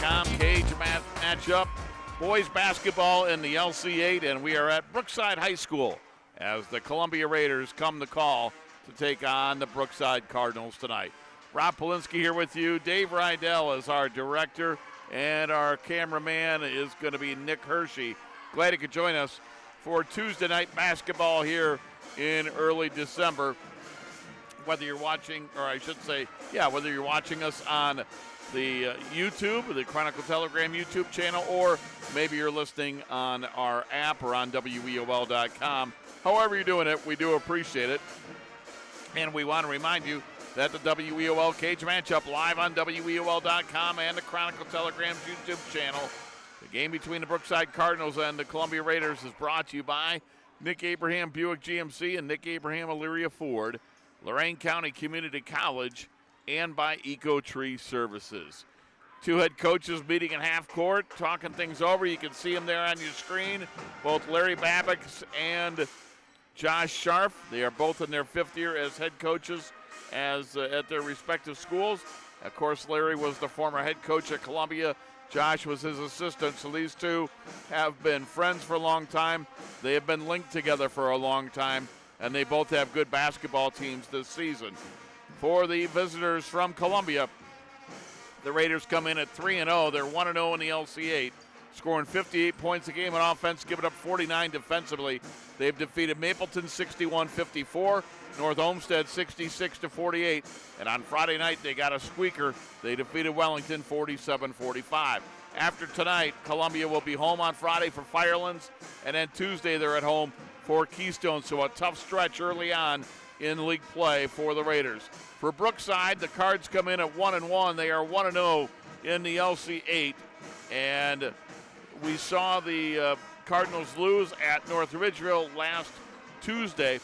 WEOL.com. Cage matchup. Boys basketball in the LC8, and we are at Brookside High School as the Columbia Raiders come to call to take on the Brookside Cardinals tonight. Rob Polinsky here with you. Dave Rydell is our director, and our cameraman is going to be Nick Hershey. Glad you could join us for Tuesday night basketball here in early December. Whether you're watching, or I should say, whether you're watching us on the YouTube, the Chronicle Telegram YouTube channel, or maybe you're listening on our app or on WEOL.com. However you're doing it, we do appreciate it. And we want to remind you that the WEOL Cage matchup live on WEOL.com and the Chronicle Telegram's YouTube channel. The game between the Brookside Cardinals and the Columbia Raiders is brought to you by Nick Abraham Buick GMC and Nick Abraham Elyria Ford, Lorain County Community College, and by EcoTree Services. Two head coaches meeting in half court, talking things over. You can see them there on your screen, both Larry Babbitt and Josh Sharf. They are both in their fifth year as head coaches at their respective schools. Of course, Larry was the former head coach at Columbia. Josh was his assistant, so these two have been friends for a long time. They have been linked together for a long time, and they both have good basketball teams this season. For the visitors from Columbia, the Raiders come in at 3-0. They're 1-0 in the LC8, scoring 58 points a game on offense, giving up 49 defensively. They've defeated Mapleton 61-54, North Olmsted 66-48, and on Friday night they got a squeaker. They defeated Wellington 47-45. After tonight, Columbia will be home on Friday for Firelands, and then Tuesday they're at home for Keystone, so a tough stretch early on in league play for the Raiders. For Brookside, the Cards come in at 1-1. They are 1-0 in the LC8, and we saw the Cardinals lose at North Ridgeville last Tuesday,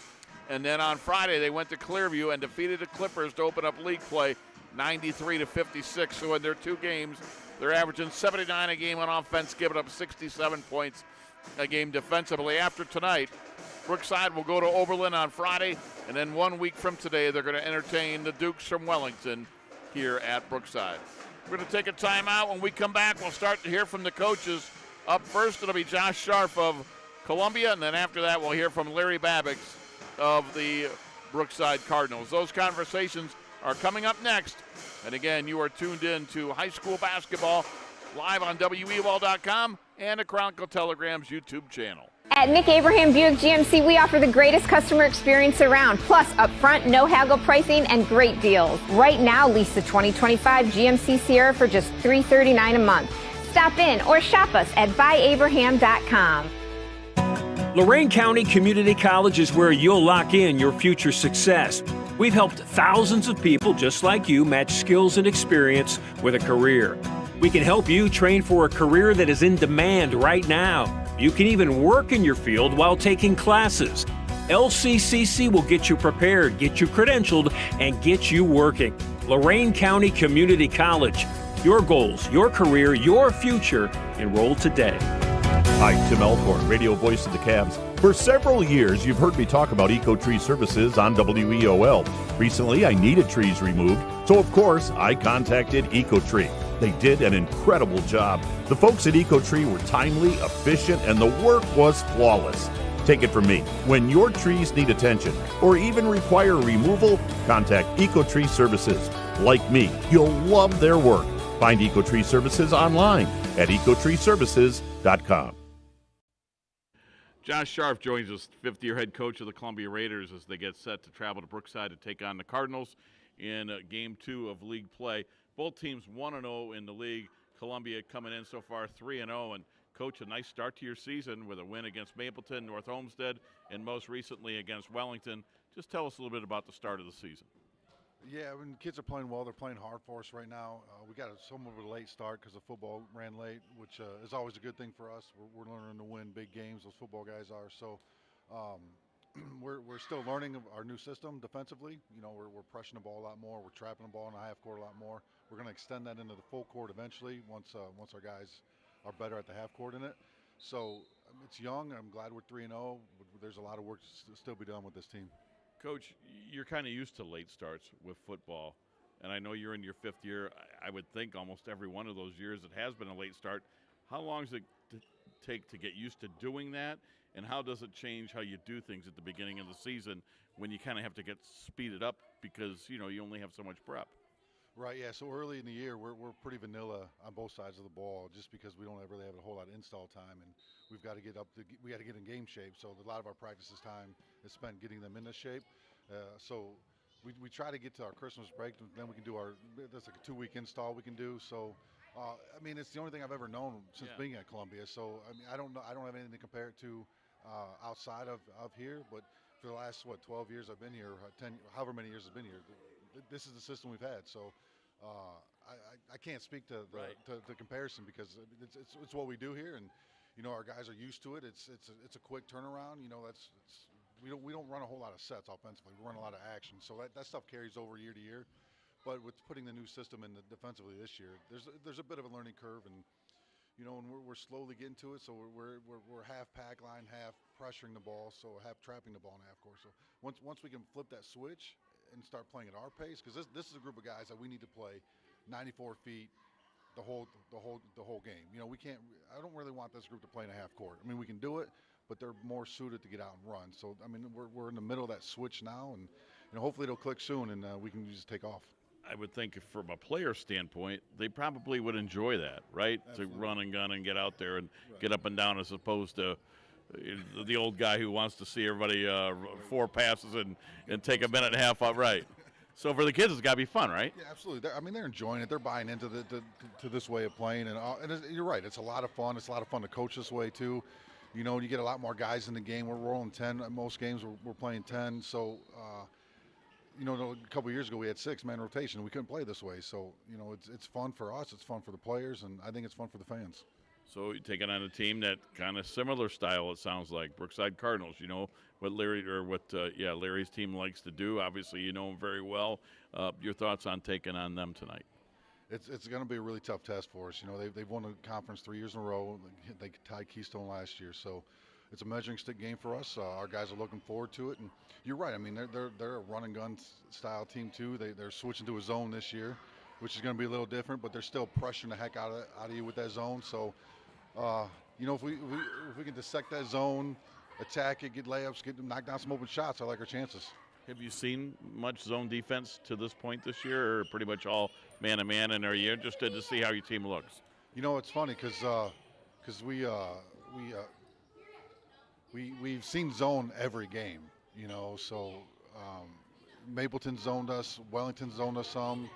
and then on Friday they went to Clearview and defeated the Clippers to open up league play 93-56. So in their two games, they're averaging 79 a game on offense, giving up 67 points a game defensively. After tonight, Brookside will go to Oberlin on Friday, and then 1 week from today, they're going to entertain the Dukes from Wellington here at Brookside. We're going to take a timeout. When we come back, we'll start to hear from the coaches. Up first, it'll be Josh Sharf of Columbia, and then after that, we'll hear from Larry Babbitt of the Brookside Cardinals. Those conversations are coming up next. And again, you are tuned in to high school basketball live on WEOL.com and the Chronicle Telegram's YouTube channel. At Nick Abraham Buick GMC, we offer the greatest customer experience around, plus upfront, no haggle pricing and great deals. Right now, lease the 2025 GMC Sierra for just $339 a month. Stop in or shop us at buyabraham.com. Lorain County Community College is where you'll lock in your future success. We've helped thousands of people just like you match skills and experience with a career. We can help you train for a career that is in demand right now. You can even work in your field while taking classes. LCCC will get you prepared, get you credentialed, and get you working. Lorain County Community College. Your goals, your career, your future. Enroll today. Hi, Tim Elkhorn, radio voice of the Cavs. For several years, you've heard me talk about EcoTree Services on WEOL. Recently, I needed trees removed, so of course, I contacted EcoTree. They did an incredible job. The folks at EcoTree were timely, efficient, and the work was flawless. Take it from me. When your trees need attention or even require removal, contact EcoTree Services. Like me, you'll love their work. Find EcoTree Services online at ecotreeservices.com. Josh Sharf joins us, fifth-year head coach of the Columbia Raiders, as they get set to travel to Brookside to take on the Cardinals in Game 2 of league play. Both teams 1-0 in the league. Columbia coming in so far 3-0. And, Coach, a nice start to your season with a win against Mapleton, North Olmsted, and most recently against Wellington. Just tell us a little bit about the start of the season. Yeah, when kids are playing well, they're playing hard for us right now. We got somewhat of a late start because the football ran late, which is always a good thing for us. We're learning to win big games, those football guys are. So we're still learning our new system defensively. You know, we're pressing the ball a lot more. We're trapping the ball in the half court a lot more. We're going to extend that into the full court eventually once our guys are better at the half court in it. So it's young. I'm glad we're 3-0. There's a lot of work to still be done with this team. Coach, you're kind of used to late starts with football. and I know you're in your 5th year. I would think almost every one of those years it has been a late start. How long does it take to get used to doing that, and how does it change how you do things at the beginning of the season when you kind of have to get speeded up because, you only have so much prep? Right, yeah. So early in the year, we're pretty vanilla on both sides of the ball, just because we don't really have a whole lot of install time, and we got to get in game shape. So a lot of our practices time is spent getting them into shape. So we try to get to our Christmas break, and then we can do that's like a 2-week install we can do. So I mean, it's the only thing I've ever known since being at Columbia. So I mean, I don't have anything to compare it to outside of here, but for the last 12 years I've been here, 10, however many years I've been here, this is the system we've had. So I can't speak to the comparison, because it's what we do here, and our guys are used to it. It's a quick turnaround. We don't run a whole lot of sets offensively. We run a lot of action, so that stuff carries over year to year. But with putting the new system in defensively this year, there's a bit of a learning curve, and and we're slowly getting to it. So we're half pack line, half pressuring the ball, so half trapping the ball in half court. So once we can flip that switch and start playing at our pace, because this is a group of guys that we need to play 94 feet the whole game. We can't. I don't really want this group to play in a half court. I mean, we can do it, but they're more suited to get out and run. So I mean, we're in the middle of that switch now, and hopefully it'll click soon, and we can just take off. I would think from a player standpoint, they probably would enjoy that, right? Absolutely. To run and gun and get out there and get up and down, as opposed to the old guy who wants to see everybody 4 passes and take a minute and a half out, right? So for the kids, it's got to be fun, right? Yeah, absolutely. I mean, they're enjoying it. They're buying into to this way of playing, and you're right. It's a lot of fun. It's a lot of fun to coach this way too. You get a lot more guys in the game. We're rolling 10. Most games we're playing 10. So. A couple of years ago we had 6-man rotation. We couldn't play this way. So, it's fun for us. It's fun for the players, and I think it's fun for the fans. So you're taking on a team that kind of similar style, it sounds like, Brookside Cardinals. What Larry's team likes to do. Obviously, you know them very well. Your thoughts on taking on them tonight? It's going to be a really tough test for us. They've won a conference 3 years in a row. They tied Keystone last year. So it's a measuring stick game for us. Our guys are looking forward to it, and you're right. I mean, they're a run and gun style team too. They're switching to a zone this year, which is going to be a little different, but they're still pressuring the heck out of you with that zone. So, if we can dissect that zone, attack it, get layups, knock down some open shots, I like our chances. Have you seen much zone defense to this point this year, or pretty much all man-to-man? And are you interested to see how your team looks? It's funny because we've seen zone every game, so Mapleton zoned us, Wellington zoned us some,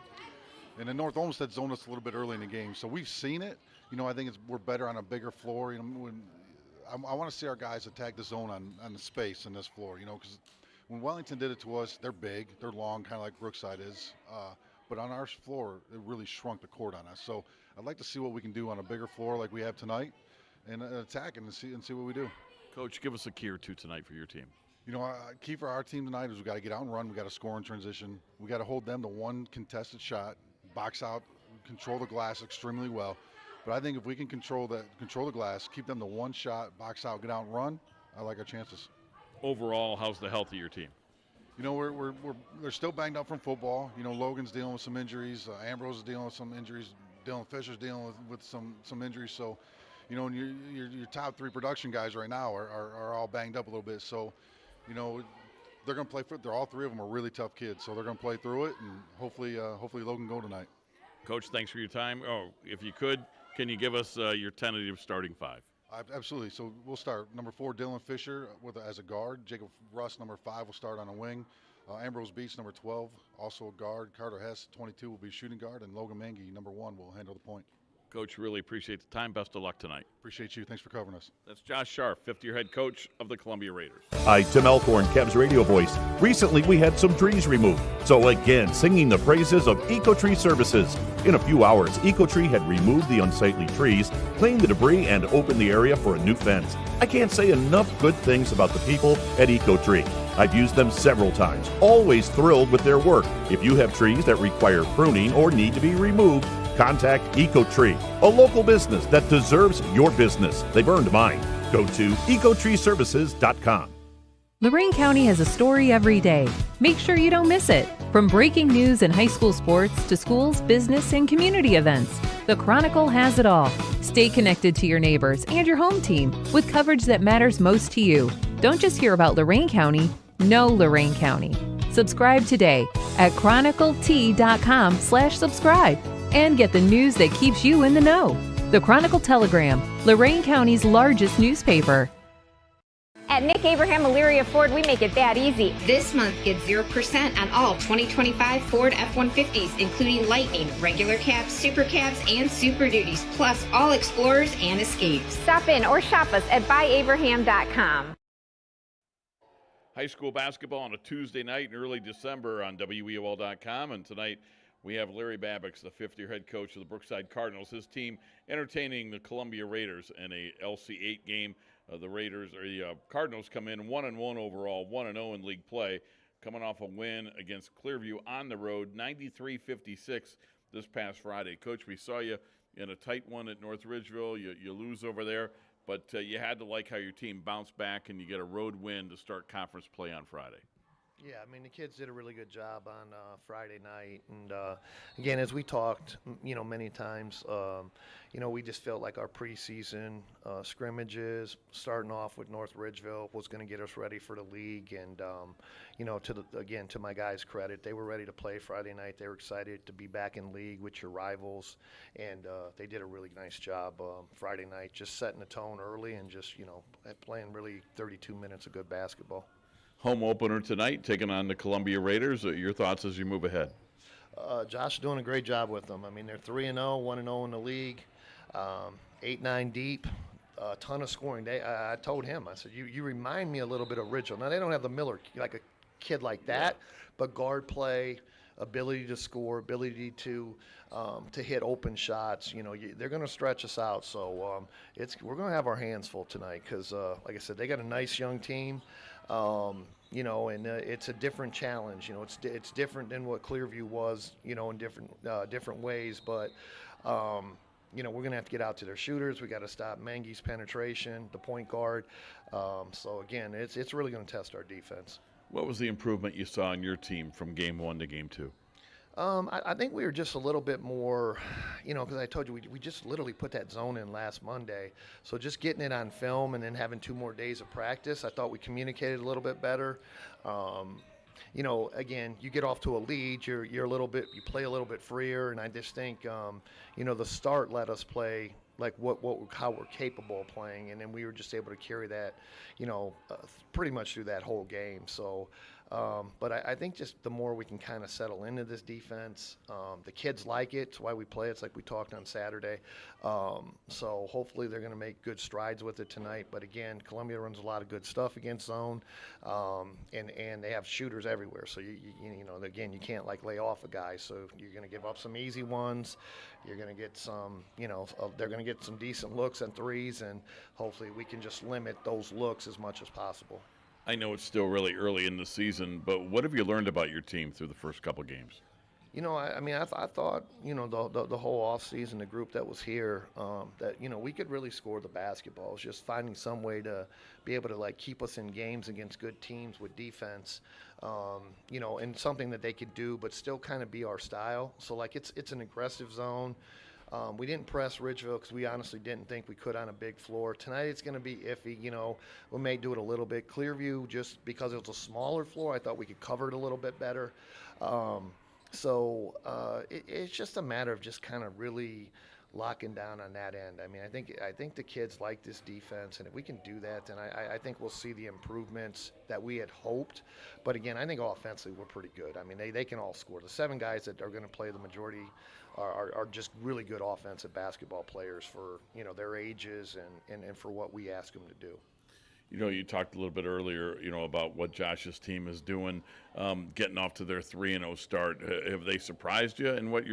and then North Olmsted zoned us a little bit early in the game. So we've seen it. I think we're better on a bigger floor. I want to see our guys attack the zone on the space in this floor, because when Wellington did it to us, they're big, they're long, kind of like Brookside is. But on our floor, it really shrunk the court on us. So I'd like to see what we can do on a bigger floor like we have tonight, and attack it and see what we do. Coach, give us a key or two tonight for your team. Key for our team tonight is we got to get out and run. We got to score in transition. We got to hold them to one contested shot, box out, control the glass extremely well. But I think if we can control the glass, keep them to one shot, box out, get out and run, I like our chances. Overall, how's the health of your team? They're still banged up from football. Logan's dealing with some injuries. Ambrose is dealing with some injuries. Dylan Fisher's dealing with some injuries. So, and your top 3 production guys right now are all banged up a little bit. So, they're going to play they're all 3 of them are really tough kids. So they're going to play through it, and hopefully Logan go tonight. Coach, thanks for your time. Oh, if you could, can you give us your tentative starting 5? Absolutely. So we'll start number 4, Dylan Fisher as a guard. Jacob Russ, number 5, will start on a wing. Ambrose Beach, number 12, also a guard. Carter Hess, 22, will be shooting guard. And Logan Mangy, number 1, will handle the point. Coach, really appreciate the time. Best of luck tonight. Appreciate you. Thanks for covering us. That's Josh Scharf, 5th-year head coach of the Columbia Raiders. Hi, Tim Elkhorn, Cavs radio voice. Recently, we had some trees removed. So again, singing the praises of EcoTree Services. In a few hours, EcoTree had removed the unsightly trees, cleaned the debris, and opened the area for a new fence. I can't say enough good things about the people at EcoTree. I've used them several times, always thrilled with their work. If you have trees that require pruning or need to be removed, contact EcoTree, a local business that deserves your business. They've earned mine. Go to ecotreeservices.com. Lorain County has a story every day. Make sure you don't miss it. From breaking news and high school sports to schools, business, and community events, the Chronicle has it all. Stay connected to your neighbors and your home team with coverage that matters most to you. Don't just hear about Lorain County, know Lorain County. Subscribe today at chroniclet.com/subscribe and get the news that keeps you in the know. The Chronicle Telegram, Lorain County's largest newspaper. At Nick Abraham Elyria Ford, we make it that easy. This month, get 0% on all 2025 Ford F-150s, including Lightning, regular cabs, super cabs, and Super Duties, plus all Explorers and Escapes. Stop in or shop us at buyabraham.com. High school basketball on a Tuesday night in early December on WEOL.com, and tonight we have Larry Babbicks, the fifth-year head coach of the Brookside Cardinals. His team entertaining the Columbia Raiders in a LC8 game. The Cardinals come in 1-1 overall, 1-0 in league play, coming off a win against Clearview on the road, 93-56 this past Friday. Coach, we saw you in a tight one at North Ridgeville. You lose over there, but you had to like how your team bounced back and you get a road win to start conference play on Friday. Yeah, I mean, the kids did a really good job on Friday night. And, again, as we talked, many times, we just felt like our preseason scrimmages, starting off with North Ridgeville, was going to get us ready for the league. And, to my guys' credit, they were ready to play Friday night. They were excited to be back in league with your rivals. And they did a really nice job Friday night, just setting the tone early and just, playing really 32 minutes of good basketball. Home opener tonight, taking on the Columbia Raiders. Your thoughts as you move ahead? Josh is doing a great job with them. I mean, they're 3-0, 1-0 in the league, 8-9 deep, a ton of scoring. I told him, I said, you remind me a little bit of Ridgeville. Now, they don't have the Miller, like a kid like that, but guard play, ability to score, ability to hit open shots. They're going to stretch us out. So we're going to have our hands full tonight because, like I said, they got a nice young team. And it's a different challenge. It's different than what Clearview was, in different ways. But, we're going to have to get out to their shooters. We got to stop Mengi's penetration, the point guard. So, again, it's really going to test our defense. What was the improvement you saw in your team from game 1 to game 2? I think we were just a little bit more, because I told you we just literally put that zone in last Monday. So just getting it on film and then having 2 more days of practice, I thought we communicated a little bit better. Again, you get off to a lead, you play a little bit freer, and I just think, the start let us play like how we're capable of playing, and then we were just able to carry that, pretty much through that whole game. So. But I think just the more we can kind of settle into this defense, the kids like it. It's why we play. It's like we talked on Saturday. So hopefully they're going to make good strides with it tonight. But again, Columbia runs a lot of good stuff against zone, and they have shooters everywhere. So again, you can't lay off a guy. So you're going to give up some easy ones. You're going to get some, they're going to get some decent looks and threes, and hopefully we can just limit those looks as much as possible. I know it's still really early in the season, but what have you learned about your team through the first couple games? I thought, the whole offseason, the group that was here, that, we could really score the basketball. It's just finding some way to be able to, keep us in games against good teams with defense, and something that they could do but still kind of be our style. So, it's an aggressive zone. We didn't press Ridgeville because we honestly didn't think we could on a big floor. Tonight it's going to be iffy. We may do it a little bit. Clearview, just because it was a smaller floor, I thought we could cover it a little bit better. It's just a matter of just kind of really locking down on that end. I think the kids like this defense, and if we can do that, then I think we'll see the improvements that we had hoped. But again, I think offensively we're pretty good. They can all score. The 7 guys that are going to play the majority are just really good offensive basketball players for their ages and for what we ask them to do. You talked a little bit earlier, about what Josh's team is doing, getting off to their 3-0 start. Have they surprised you in what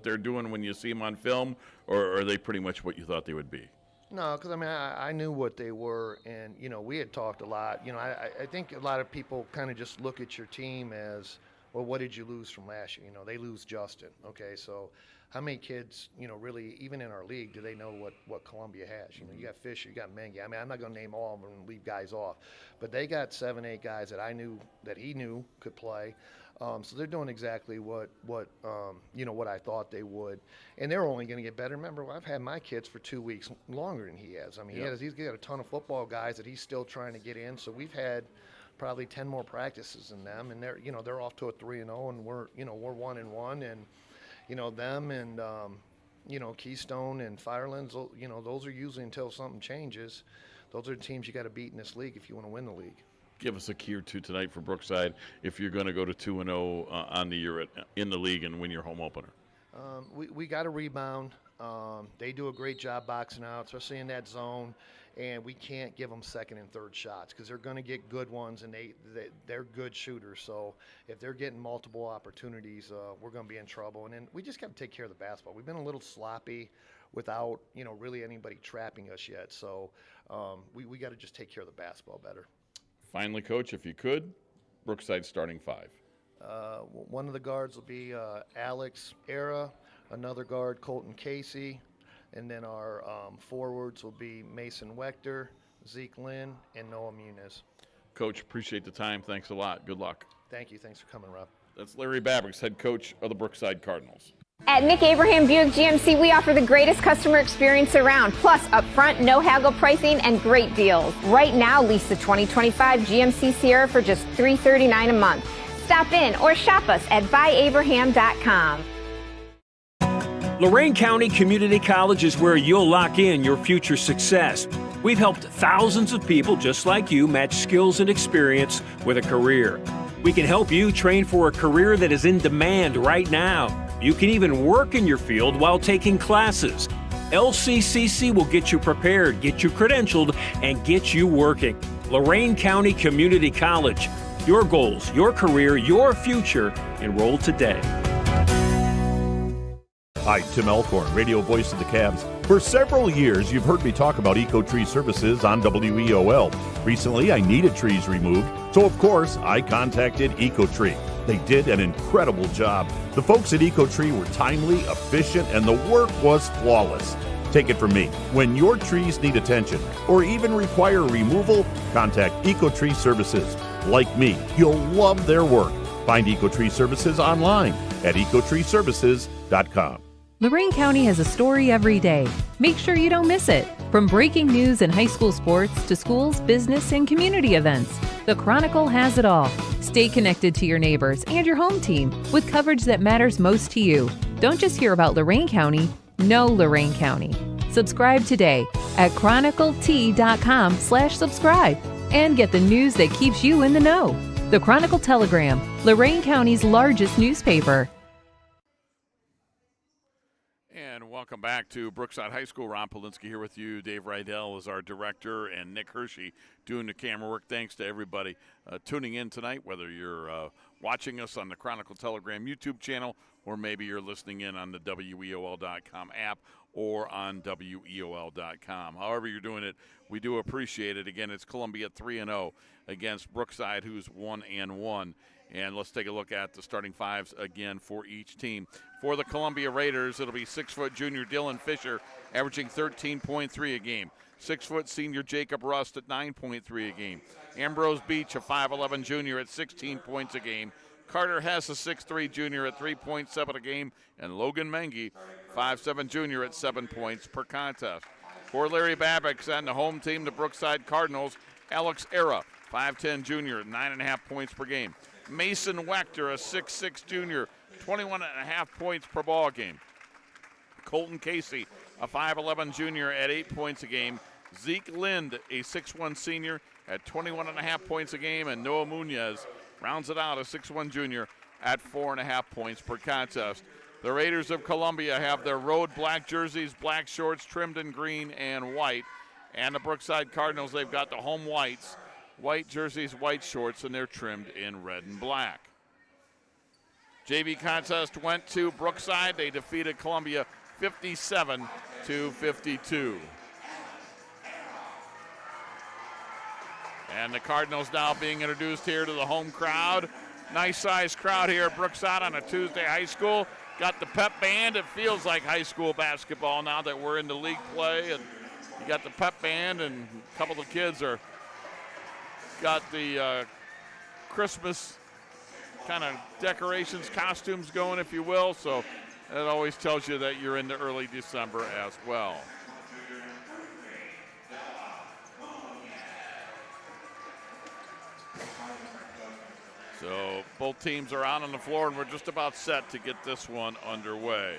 they're doing when you see them on film, or are they pretty much what you thought they would be? No, because I knew what they were, and we had talked a lot. I think a lot of people kind of just look at your team as, well, what did you lose from last year? They lose Justin. Okay, so how many kids, really, even in our league, do they know what Columbia has? You got Fisher, you got Mengi. I mean, I'm not going to name all of them and leave guys off, but they got 7, 8 guys that he knew could play. So they're doing exactly what I thought they would, and they're only going to get better. Remember, I've had my kids for 2 weeks longer than he has. I mean, he's got a ton of football guys that he's still trying to get in. So we've had probably 10 more practices than them, and they're off to a 3-0, and we're 1-1, and them and Keystone and Firelands, those are usually, until something changes, those are the teams you got to beat in this league if you want to win the league. Give us a key or two tonight for Brookside if you're going to go to 2-0 on the year in the league and win your home opener. We got to rebound. They do a great job boxing out, especially in that zone, and we can't give them second and third shots because they're going to get good ones, and they're good shooters. So if they're getting multiple opportunities, we're going to be in trouble. And then we just got to take care of the basketball. We've been a little sloppy without really anybody trapping us yet. So we got to just take care of the basketball better. Finally, Coach, if you could, Brookside starting 5. One of the guards will be Alex Era, another guard Colton Casey, and then our forwards will be Mason Wechter, Zeke Lynn, and Noah Muniz. Coach, appreciate the time. Thanks a lot. Good luck. Thank you. Thanks for coming, Rob. That's Larry Babricks, head coach of the Brookside Cardinals. At Nick Abraham Buick GMC, we offer the greatest customer experience around, plus upfront, no haggle pricing and great deals. Right now, lease the 2025 GMC Sierra for just $339 a month. Stop in or shop us at buyabraham.com. Lorain County Community College is where you'll lock in your future success. We've helped thousands of people just like you match skills and experience with a career. We can help you train for a career that is in demand right now. You can even work in your field while taking classes. LCCC will get you prepared, get you credentialed, and get you working. Lorain County Community College. Your goals, your career, your future. Enroll today. Hi, Tim Elkhorn, radio voice of the Cavs. For several years, you've heard me talk about EcoTree Services on WEOL. Recently, I needed trees removed, so of course, I contacted EcoTree. They did an incredible job. The folks at EcoTree were timely, efficient, and the work was flawless. Take it from me. When your trees need attention or even require removal, contact EcoTree Services. Like me, you'll love their work. Find EcoTree Services online at ecotreeservices.com. Lorain County has a story every day. Make sure you don't miss it. From breaking news in high school sports to schools, business, and community events, the Chronicle has it all. Stay connected to your neighbors and your home team with coverage that matters most to you. Don't just hear about Lorain County, know Lorain County. Subscribe today at chroniclet.com/subscribe and get the news that keeps you in the know. The Chronicle Telegram, Lorain County's largest newspaper. And welcome back to Brookside High School. Ron Polinsky here with you. Dave Rydell is our director, and Nick Hershey doing the camera work. Thanks to everybody tuning in tonight, whether you're watching us on the Chronicle Telegram YouTube channel, or maybe you're listening in on the WEOL.com app or on WEOL.com. However you're doing it, we do appreciate it. Again, it's Columbia 3-0 against Brookside, who's 1-1. And let's take a look at the starting 5s again for each team. For the Columbia Raiders, it'll be 6-foot junior Dylan Fisher, averaging 13.3 a game. 6-foot senior Jacob Rust at 9.3 a game. Ambrose Beach, a 5'11 junior at 16 points a game. Carter Hess, a 6'3 junior at 3.7 a game. And Logan Mengi, 5'7 junior at 7 points per contest. For Larry Babbicks and the home team, the Brookside Cardinals, Alex Era, 5'10 junior, 9.5 points per game. Mason Wechter, a 6'6 junior, 21.5 points per ball game. Colton Casey, a 5'11 junior at 8 points a game. Zeke Lind, a 6'1 senior at 21.5 points a game. And Noah Muniz rounds it out, a 6'1 junior at 4.5 points per contest. The Raiders of Columbia have their road black jerseys, black shorts trimmed in green and white. And the Brookside Cardinals, they've got the home whites. White jerseys, white shorts, and they're trimmed in red and black. JV contest went to Brookside. They defeated Columbia 57-52. And the Cardinals now being introduced here to the home crowd. Nice sized crowd here at Brookside on a Tuesday high school. got the pep band. It feels like high school basketball now that we're into league play. And you got the pep band, and a couple of kids are got the Christmas kind of decorations, costumes going, if you will. So that always tells you that you're into early December as well. So both teams are out on the floor, and we're just about set to get this one underway.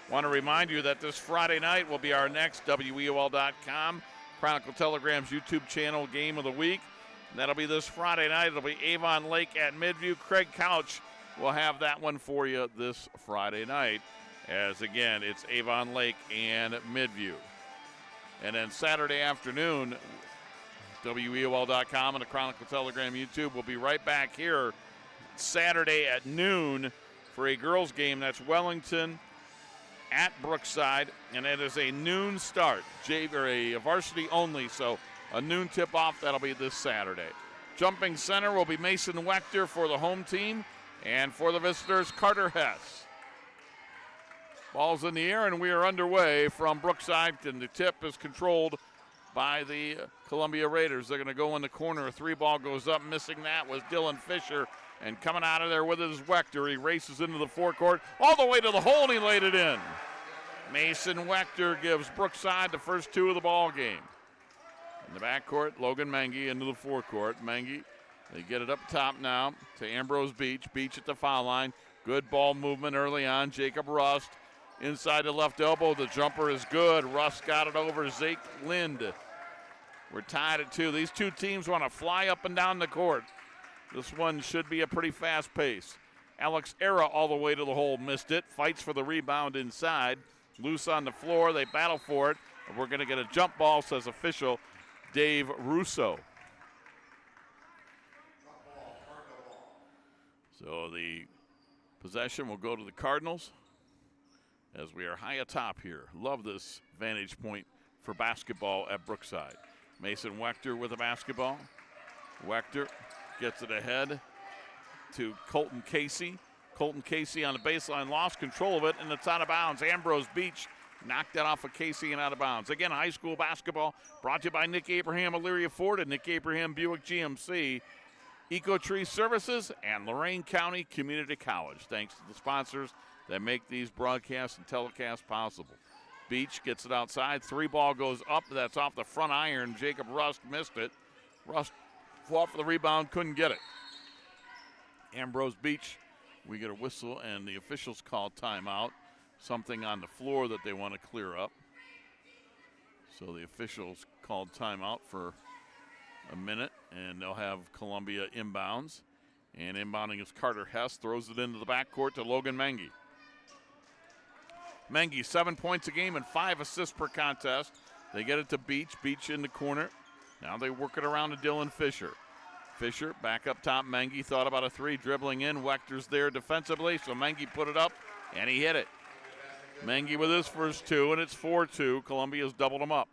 Want to remind you that this Friday night will be our next WEOL.com Chronicle Telegram's YouTube channel game of the week. And that'll be this Friday night. It'll be Avon Lake at Midview. Craig Couch will have that one for you this Friday night, as again, it's Avon Lake and Midview. And then Saturday afternoon, WEOL.com and the Chronicle Telegram YouTube will be right back here Saturday at noon for a girls game. That's Wellington at Brookside, and it is a noon start, a varsity only, so a noon tip-off. That'll be this Saturday. Jumping center will be Mason Wechter for the home team, and for the visitors, Carter Hess. Ball's in the air, and we are underway from Brookside, and the tip is controlled by the Columbia Raiders. They're going to go in the corner. A three ball goes up. Missing that was Dylan Fisher. And coming out of there with it is Wechter. He races into the forecourt all the way to the hole, and he laid it in. Mason Wechter gives Brookside the first two of the ball game. In the backcourt, Logan Mengi into the forecourt. Mengi, they get it up top now to Ambrose Beach. Beach at the foul line. Good ball movement early on. Jacob Rust inside the left elbow. The jumper is good. Rust got it over Zake Lind. We're tied at 2. These two teams want to fly up and down the court. This one should be a pretty fast pace. Alex Era all the way to the hole, missed it. Fights for the rebound inside. Loose on the floor. They battle for it. We're going to get a jump ball, says official Dave Russo. So the possession will go to the Cardinals as we are high atop here. Love this vantage point for basketball at Brookside. Mason Wechter with the basketball. Wechter gets it ahead to Colton Casey. Colton Casey on the baseline, lost control of it, and it's out of bounds. Ambrose Beach knocked that off of Casey and out of bounds. Again, high school basketball brought to you by Nick Abraham, Elyria Ford, and Nick Abraham Buick GMC, EcoTree Services, and Lorain County Community College. Thanks to the sponsors that make these broadcasts and telecasts possible. Beach gets it outside. Three ball goes up. That's off the front iron. Jacob Rust missed it. Rust fought for the rebound, couldn't get it. Ambrose Beach, we get a whistle, and the officials call timeout. Something on the floor that they want to clear up. So the officials called timeout for a minute, and they'll have Columbia inbounds. And inbounding is Carter Hess, throws it into the backcourt to Logan Mengi. Mengi, 7 points a game and 5 assists per contest. They get it to Beach. Beach in the corner. Now they work it around to Dylan Fisher. Fisher back up top. Mengi thought about a three, dribbling in. Wechter's there defensively, so Mengi put it up, and he hit it. Mengi with his first two, and it's 4-2. Columbia's doubled him up.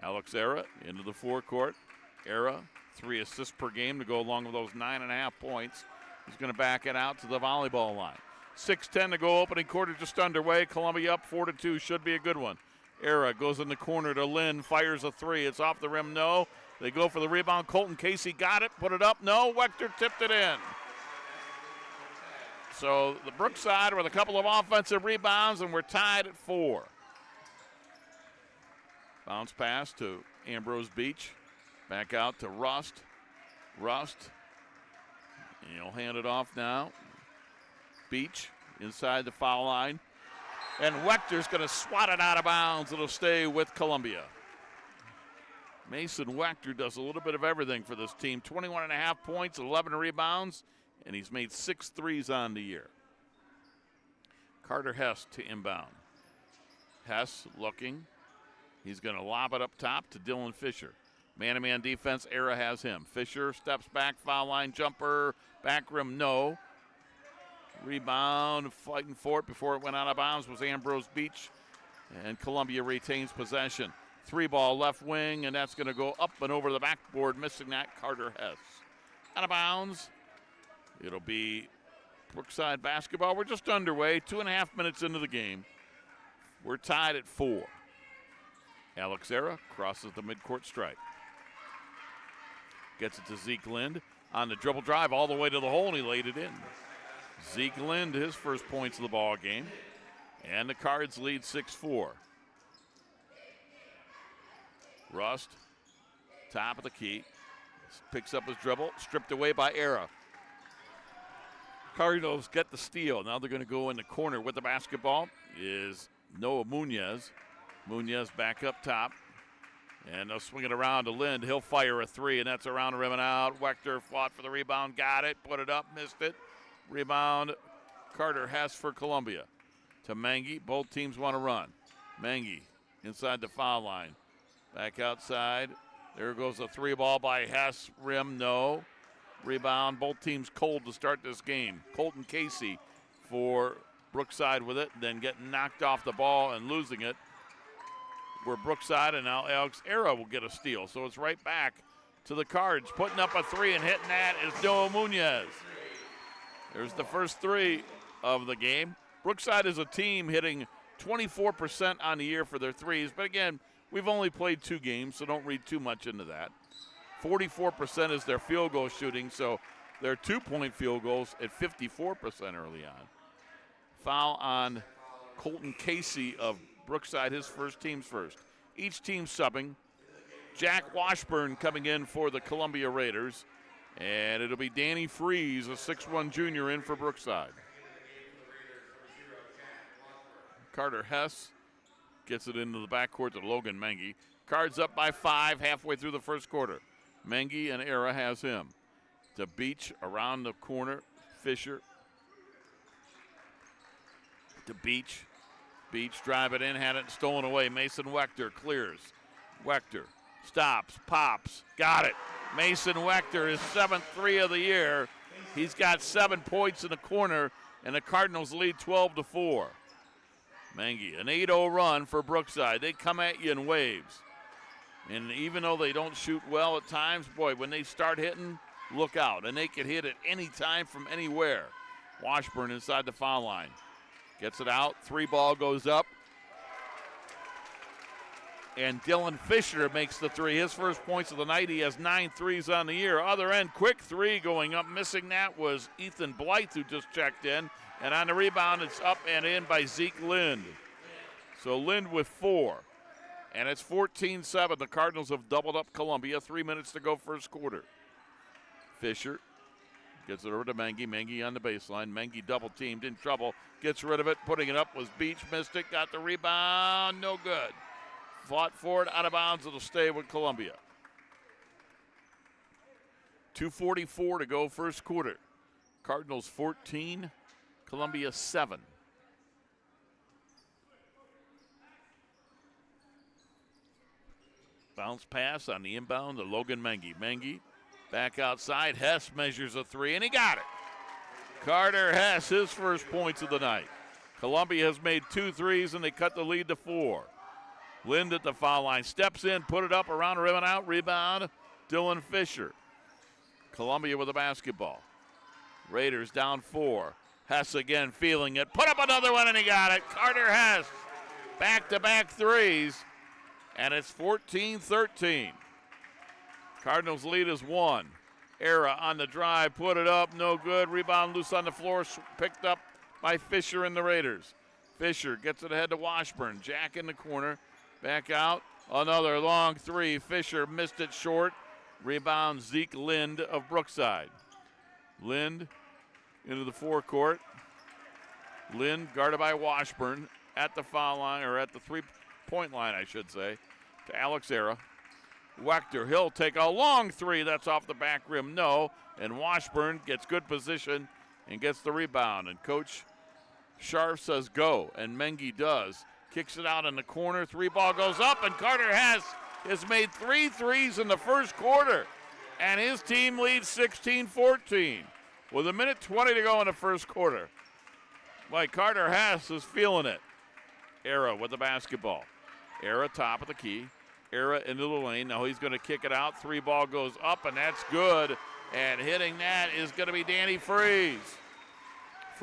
Alex Era into the forecourt. Era, 3 assists per game to go along with those 9.5 points. He's going to back it out to the volleyball line. 6:10 to go, opening quarter just underway. Columbia up 4-2, should be a good one. Era goes in the corner to Lynn, fires a three. It's off the rim, no. They go for the rebound. Colton Casey got it, put it up, no. Wechter tipped it in. So the Brookside with a couple of offensive rebounds, and we're tied at 4. Bounce pass to Ambrose Beach. Back out to Rust. Rust. And he'll hand it off now. Beach inside the foul line. And Wechter's going to swat it out of bounds. It'll stay with Columbia. Mason Wechter does a little bit of everything for this team. 21.5 points, 11 rebounds, and he's made 6 threes on the year. Carter Hess to inbound. Hess looking. He's going to lob it up top to Dylan Fisher. Man-to-man defense, Era has him. Fisher steps back, foul line jumper, back rim, no. Rebound, fighting for it before it went out of bounds was Ambrose Beach, and Columbia retains possession. 3-ball left wing, and that's going to go up and over the backboard, missing that, Carter Hess. Out of bounds. It'll be Brookside basketball. We're just underway, 2.5 minutes into the game. We're tied at 4. Alex Era crosses the midcourt stripe. Gets it to Zeke Lind on the dribble drive all the way to the hole, and he laid it in. Zeke Lind, his first points of the ball game. And the Cards lead 6-4. Rust, top of the key, picks up his dribble, stripped away by Era. Cardinals get the steal. Now they're going to go in the corner with the basketball is Noah Munoz. Munoz back up top. And they'll swing it around to Lind. He'll fire a three, and that's around the rim and out. Wechter fought for the rebound, got it, put it up, missed it. Rebound, Carter Hess for Columbia. To Mangy, both teams want to run. Mangy inside the foul line. Back outside. There goes a three ball by Hess. Rim, no. Rebound, both teams cold to start this game. Colton Casey for Brookside with it, then getting knocked off the ball and losing it. We're Brookside, and now Alex Era will get a steal. So it's right back to the Cards. Putting up a three and hitting that is Noah Munoz. There's the first three of the game. Brookside is a team hitting 24% on the year for their threes. But again, we've only played 2 games, so don't read too much into that. 44% is their field goal shooting, so their 2-point field goals at 54% early on. Foul on Colton Casey of Brookside, his team's first. Each team subbing. Jack Washburn coming in for the Columbia Raiders. And it'll be Danny Freeze, a 6'1 junior, in for Brookside. Carter Hess gets it into the backcourt to Logan Mengi. Cards up by 5 halfway through the first quarter. Mengi and Era has him. To Beach around the corner. Fisher. To Beach. Beach drive it in, had it stolen away. Mason Wechter clears. Wechter stops, pops, got it. Mason Wechter, his 7th three of the year. He's got 7 points in the corner, and the Cardinals lead 12-4. Mengi, an 8-0 run for Brookside. They come at you in waves. And even though they don't shoot well at times, boy, when they start hitting, look out. And they can hit at any time from anywhere. Washburn inside the foul line. Gets it out, 3-ball goes up. And Dylan Fisher makes the three. His first points of the night. He has 9 threes on the year. Other end, quick three going up. Missing that was Ethan Blythe, who just checked in. And on the rebound, it's up and in by Zeke Lind. So Lind with 4. And it's 14-7. The Cardinals have doubled up Columbia. 3 minutes to go first quarter. Fisher gets it over to Mengi. Mengi on the baseline. Mengi double teamed, in trouble. Gets rid of it. Putting it up was Beach. Missed it. Got the rebound. No good. Fought for it. Out of bounds. It'll stay with Columbia. 2:44 to go first quarter. Cardinals 14. Columbia 7. Bounce pass on the inbound to Logan Mengi. Mengi back outside. Hess measures a three, and he got it. Carter Hess, his first points of the night. Columbia has made 2 threes, and they cut the lead to 4. Lind at the foul line. Steps in, put it up around the rim and out. Rebound, Dylan Fisher. Columbia with the basketball. Raiders down 4. Hess again feeling it. Put up another one, and he got it. Carter Hess. Back-to-back threes. And it's 14-13. Cardinals lead is 1. Era on the drive, put it up, no good. Rebound loose on the floor, picked up by Fisher and the Raiders. Fisher gets it ahead to Washburn. Jack in the corner, back out. Another long three. Fisher missed it short. Rebound Zeke Lind of Brookside. Lind into the forecourt. Lind guarded by Washburn at the foul line, or at the three-point line, I should say, to Alex Era. Wechter, he'll take a long three. That's off the back rim, no. And Washburn gets good position and gets the rebound. And Coach Scharf says go, and Mengi does. Kicks it out in the corner. 3-ball goes up, and Carter Hess has made 3 threes in the first quarter. And his team leads 16-14 with 1:20 to go in the first quarter. Boy, Carter Hess is feeling it. Era with the basketball. Era top of the key. Era into the lane. Now he's going to kick it out. 3-ball goes up, and that's good. And hitting that is going to be Danny Freeze.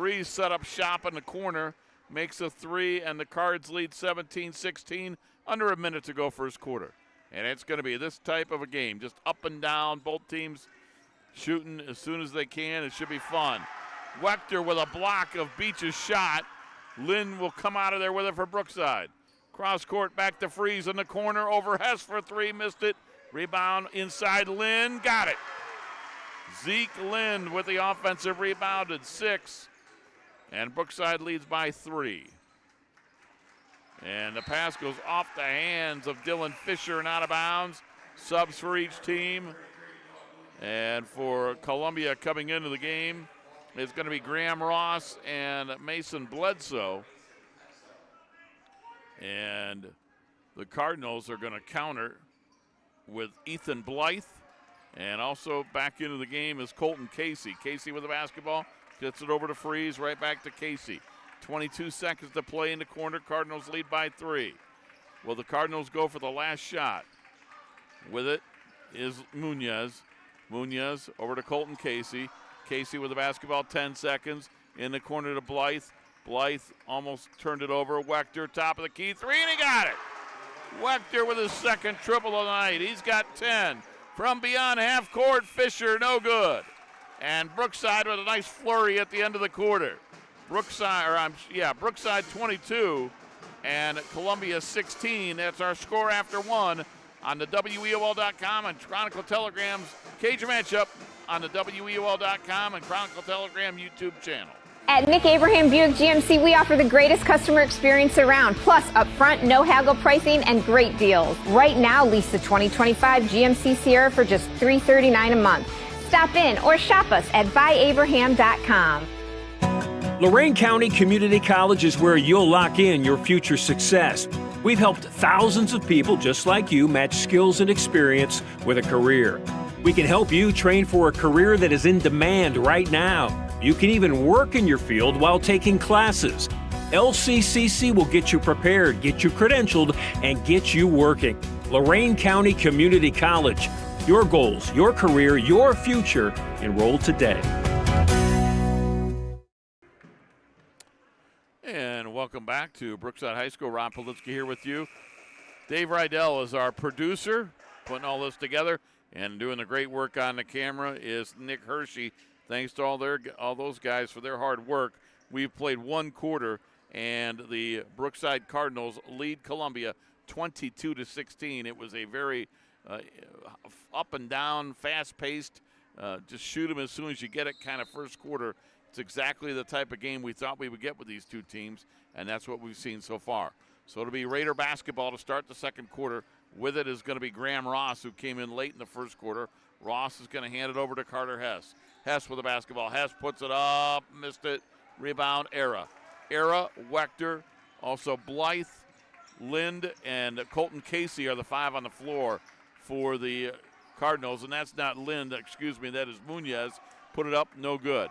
Freeze set up shop in the corner, makes a three, and the Cards lead 17-16, under a minute to go first quarter. And it's going to be this type of a game, just up and down, both teams shooting as soon as they can. It should be fun. Wechter with a block of Beach's shot. Lynn will come out of there with it for Brookside. Cross court back to Freeze in the corner, over Hess for three, missed it. Rebound inside Lynn, got it. Zeke Lind with the offensive rebound at 6. And Brookside leads by 3. And the pass goes off the hands of Dylan Fisher and out of bounds. Subs for each team. And for Columbia coming into the game, it's going to be Graham Ross and Mason Bledsoe. And the Cardinals are going to counter with Ethan Blythe. And also back into the game is Colton Casey. Casey with the basketball, gets it over to Freeze, right back to Casey. 22 seconds to play in the corner. Cardinals lead by 3. Will the Cardinals go for the last shot? With it is Munoz. Munoz over to Colton Casey. Casey with the basketball, 10 seconds. In the corner to Blythe. Blythe almost turned it over. Wechter, top of the key, 3, and he got it. Wechter with his second triple of the night. He's got 10. From beyond half court, Fisher, no good. And Brookside with a nice flurry at the end of the quarter. Brookside 22 and Columbia 16. That's our score after 1 on the WEOL.com and Chronicle Telegram's Cage Matchup on the WEOL.com and Chronicle Telegram YouTube channel. At Nick Abraham Buick GMC, we offer the greatest customer experience around, plus upfront, no haggle pricing and great deals. Right now, lease the 2025 GMC Sierra for just $339 a month. Stop in or shop us at buyabraham.com. Lorain County Community College is where you'll lock in your future success. We've helped thousands of people just like you match skills and experience with a career. We can help you train for a career that is in demand right now. You can even work in your field while taking classes. LCCC will get you prepared, get you credentialed, and get you working. Lorain County Community College. Your goals, your career, your future. Enroll today. And welcome back to Brookside High School. Ron Politsky here with you. Dave Rydell is our producer, putting all this together, and doing the great work on the camera is Nick Hershey. Thanks to all those guys for their hard work. We've played one quarter, and the Brookside Cardinals lead Columbia 22-16. It was a very up and down, fast-paced, just shoot them as soon as you get it kind of first quarter. It's exactly the type of game we thought we would get with these two teams, and that's what we've seen so far. So it'll be Raider basketball to start the second quarter. With it is going to be Graham Ross, who came in late in the first quarter. Ross is going to hand it over to Carter Hess. Hess with the basketball. Hess puts it up, missed it. Rebound, Era. Era, Wechter, also Blythe, Lind, and Colton Casey are the 5 on the floor for the Cardinals. And that's not Lind, excuse me, that is Munoz. Put it up, no good.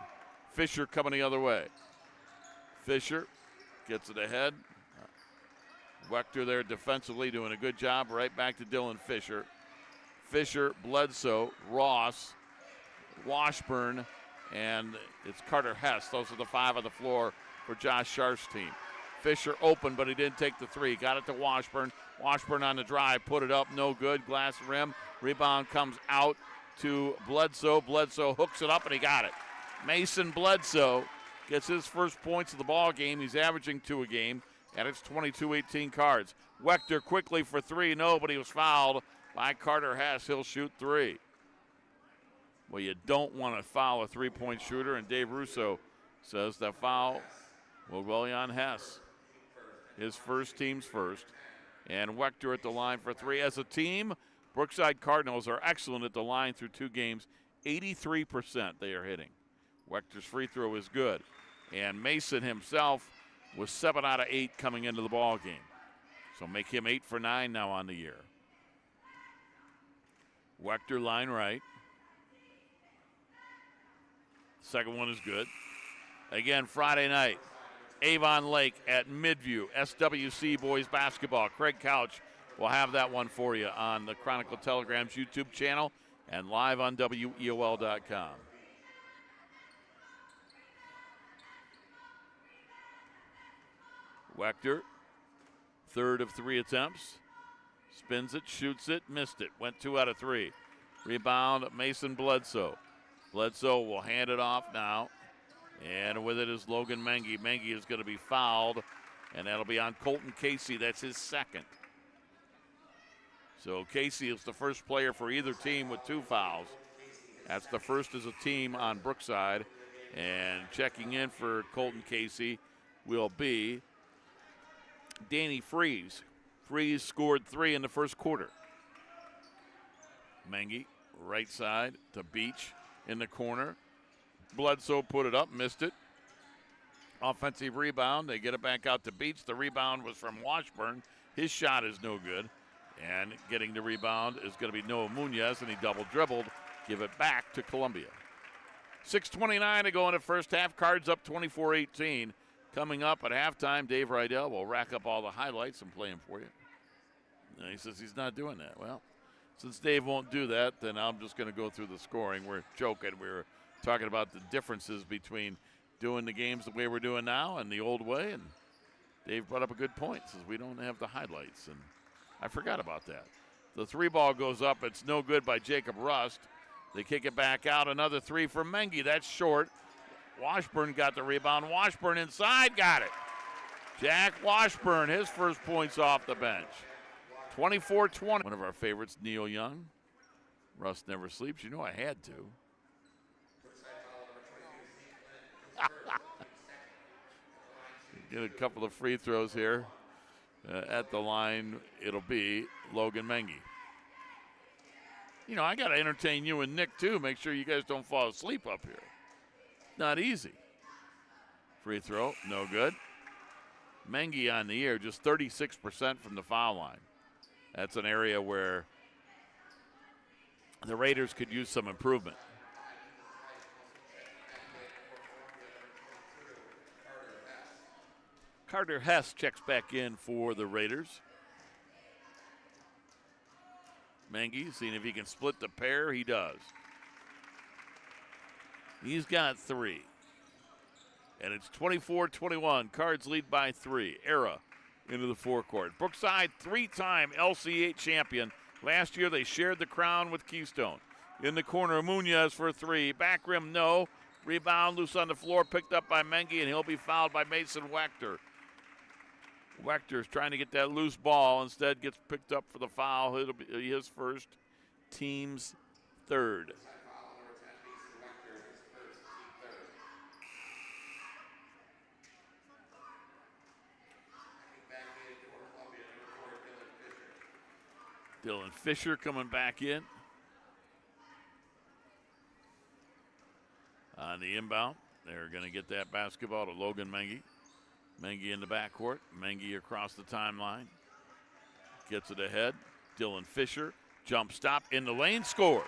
Fisher coming the other way. Fisher gets it ahead. Wechter there defensively doing a good job. Right back to Dylan Fisher. Fisher, Bledsoe, Ross, Washburn, and it's Carter Hess. Those are the 5 on the floor for Josh Scharf's team. Fisher open, but he didn't take the 3. Got it to Washburn. Washburn on the drive, put it up, no good. Glass rim. Rebound comes out to Bledsoe. Bledsoe hooks it up, and he got it. Mason Bledsoe gets his first points of the ball game. He's averaging 2 a game, and it's 22-18 Cards. Wechter quickly for 3. No, but he was fouled by Carter Hess. He'll shoot 3. Well, you don't want to foul a three-point shooter, and Dave Russo says that foul will go on Hess. His first, team's first. And Wechter at the line for 3. As a team, Brookside Cardinals are excellent at the line through 2 games. 83% they are hitting. Wechter's free throw is good. And Mason himself was 7 out of 8 coming into the ball game. So make him 8 for 9 now on the year. Wechter line right. Second one is good. Again, Friday night, Avon Lake at Midview, SWC boys basketball. Craig Couch will have that one for you on the Chronicle Telegram's YouTube channel and live on WEOL.com. Wechter, third of 3 attempts. Spins it, shoots it, missed it. Went 2 out of 3. Rebound, Mason Bledsoe. Bledsoe will hand it off now. And with it is Logan Mengi. Mengi is going to be fouled, and that'll be on Colton Casey. That's his second. So Casey is the first player for either team with 2 fouls. That's the first as a team on Brookside. And checking in for Colton Casey will be Danny Freeze. Freeze scored 3 in the first quarter. Mengi, right side to Beach in the corner. Bledsoe put it up, missed it. Offensive rebound. They get it back out to Beach. The rebound was from Washburn. His shot is no good. And getting the rebound is going to be Noah Munoz, and he double dribbled. Give it back to Columbia. 6:29 to go in the first half. Cards up 24-18. Coming up at halftime, Dave Rydell will rack up all the highlights and play them for you. And he says he's not doing that. Well, since Dave won't do that, then I'm just going to go through the scoring. We're joking. We're talking about the differences between doing the games the way we're doing now and the old way. And Dave brought up a good point. Says we don't have the highlights. And I forgot about that. The 3 ball goes up. It's no good by Jacob Rust. They kick it back out. Another 3 from Mengi. That's short. Washburn got the rebound. Washburn inside, got it. Jack Washburn, his first points off the bench. 24-20. One of our favorites, Neil Young. Rust never sleeps. You know I had to. Get a couple of free throws here. At the line, it'll be Logan Mengi. You know, I got to entertain you and Nick, too. Make sure you guys don't fall asleep up here. Not easy. Free throw, no good. Mengi on the year, just 36% from the foul line. That's an area where the Raiders could use some improvement. Carter Hess checks back in for the Raiders. Mengi seeing if he can split the pair. He does. He's got 3. And it's 24-21. Cards lead by 3. Era into the forecourt. Brookside, 3-time LC8 champion. Last year they shared the crown with Keystone. In the corner, Munoz for 3. Back rim, no. Rebound loose on the floor, picked up by Mengi, and he'll be fouled by Mason Wechter. Wechter's trying to get that loose ball. Instead gets picked up for the foul. It'll be his first, team's third. Dylan Fisher coming back in. On the inbound, they're going to get that basketball to Logan Mengi. Mengi in the backcourt. Mengi across the timeline. Gets it ahead. Dylan Fisher. Jump stop in the lane. Score.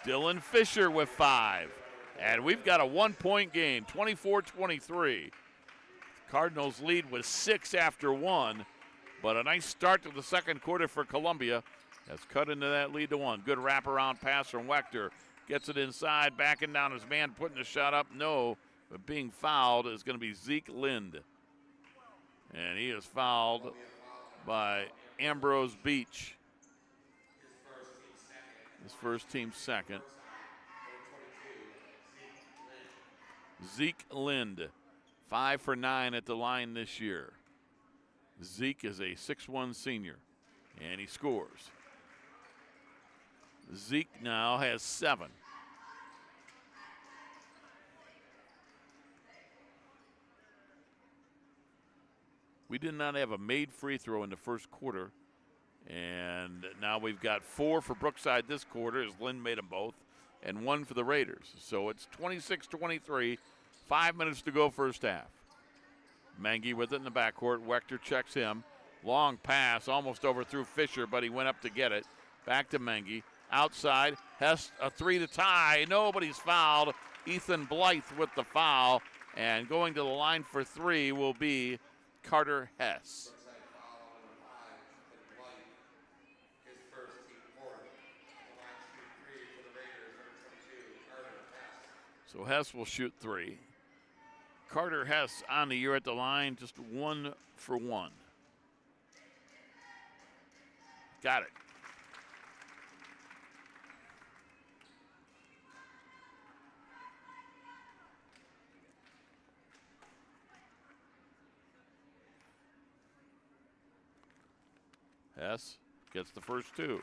Dylan Fisher with 5. And we've got a 1-point game. 24-23. Cardinals lead with 6 after 1. But a nice start to the second quarter for Columbia. Has cut into that lead to 1. Good wraparound pass from Wechter. Gets it inside. Backing down his man. Putting the shot up. No. But being fouled is going to be Zeke Lind. And he is fouled by Ambrose Beach. His first team second. Zeke Lind, 5 for 9 at the line this year. Zeke is a 6'1" senior, and he scores. Zeke now has 7. We did not have a made free throw in the first quarter, and now we've got 4 for Brookside this quarter as Lynn made them both, and 1 for the Raiders. So it's 26-23, 5 minutes to go first half. Mengi with it in the backcourt. Wechter checks him. Long pass, almost overthrew Fisher, but he went up to get it. Back to Mengi. Outside, Hess a 3 to tie. Nobody's fouled. Ethan Blythe with the foul, and going to the line for 3 will be Carter Hess. So Hess will shoot 3. Carter Hess on the year at the line, just 1 for 1. Got it. Hess gets the first 2.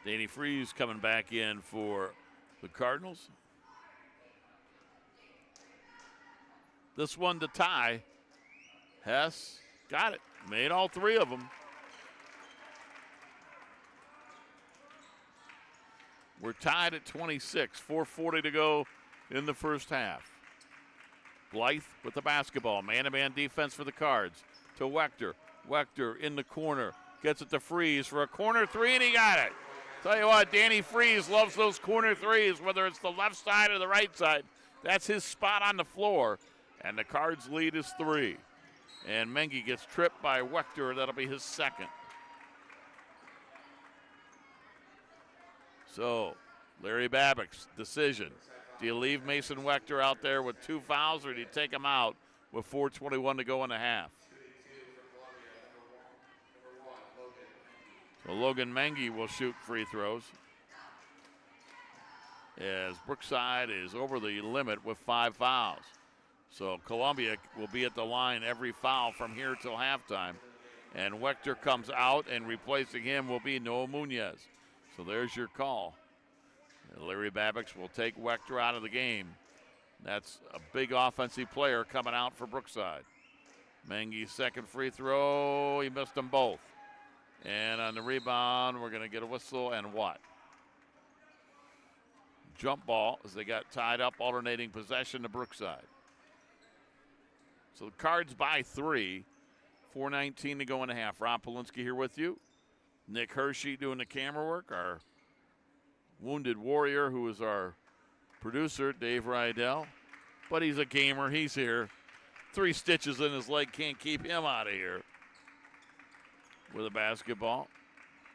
Danny Freeze coming back in for the Cardinals. This one to tie. Hess got it. Made all 3 of them. We're tied at 26. 4:40 to go in the first half. Blythe with the basketball. Man-to-man defense for the Cards. To Wechter. Wechter in the corner. Gets it to Freeze for a corner 3, and he got it. Tell you what, Danny Freeze loves those corner 3s, whether it's the left side or the right side. That's his spot on the floor. And the Cards' lead is 3. And Mengi gets tripped by Wechter. That'll be his second. So, Larry Babbitt's decision. Do you leave Mason Wechter out there with 2 fouls, or do you take him out with 4:21 to go in the half? So Logan Mengi will shoot free throws as Brookside is over the limit with 5 fouls. So Columbia will be at the line every foul from here till halftime. And Wechter comes out, and replacing him will be Noah Munoz. So there's your call. And Larry Babbicks will take Wechter out of the game. That's a big offensive player coming out for Brookside. Mengi's second free throw, he missed them both. And on the rebound, we're going to get a whistle and what? Jump ball as they got tied up, alternating possession to Brookside. So the Cards by 3, 4:19 to go in the half. Rob Polinsky here with you. Nick Hershey doing the camera work. Our wounded warrior, who is our producer, Dave Rydell. But he's a gamer. He's here. 3 stitches in his leg. Can't keep him out of here. With a basketball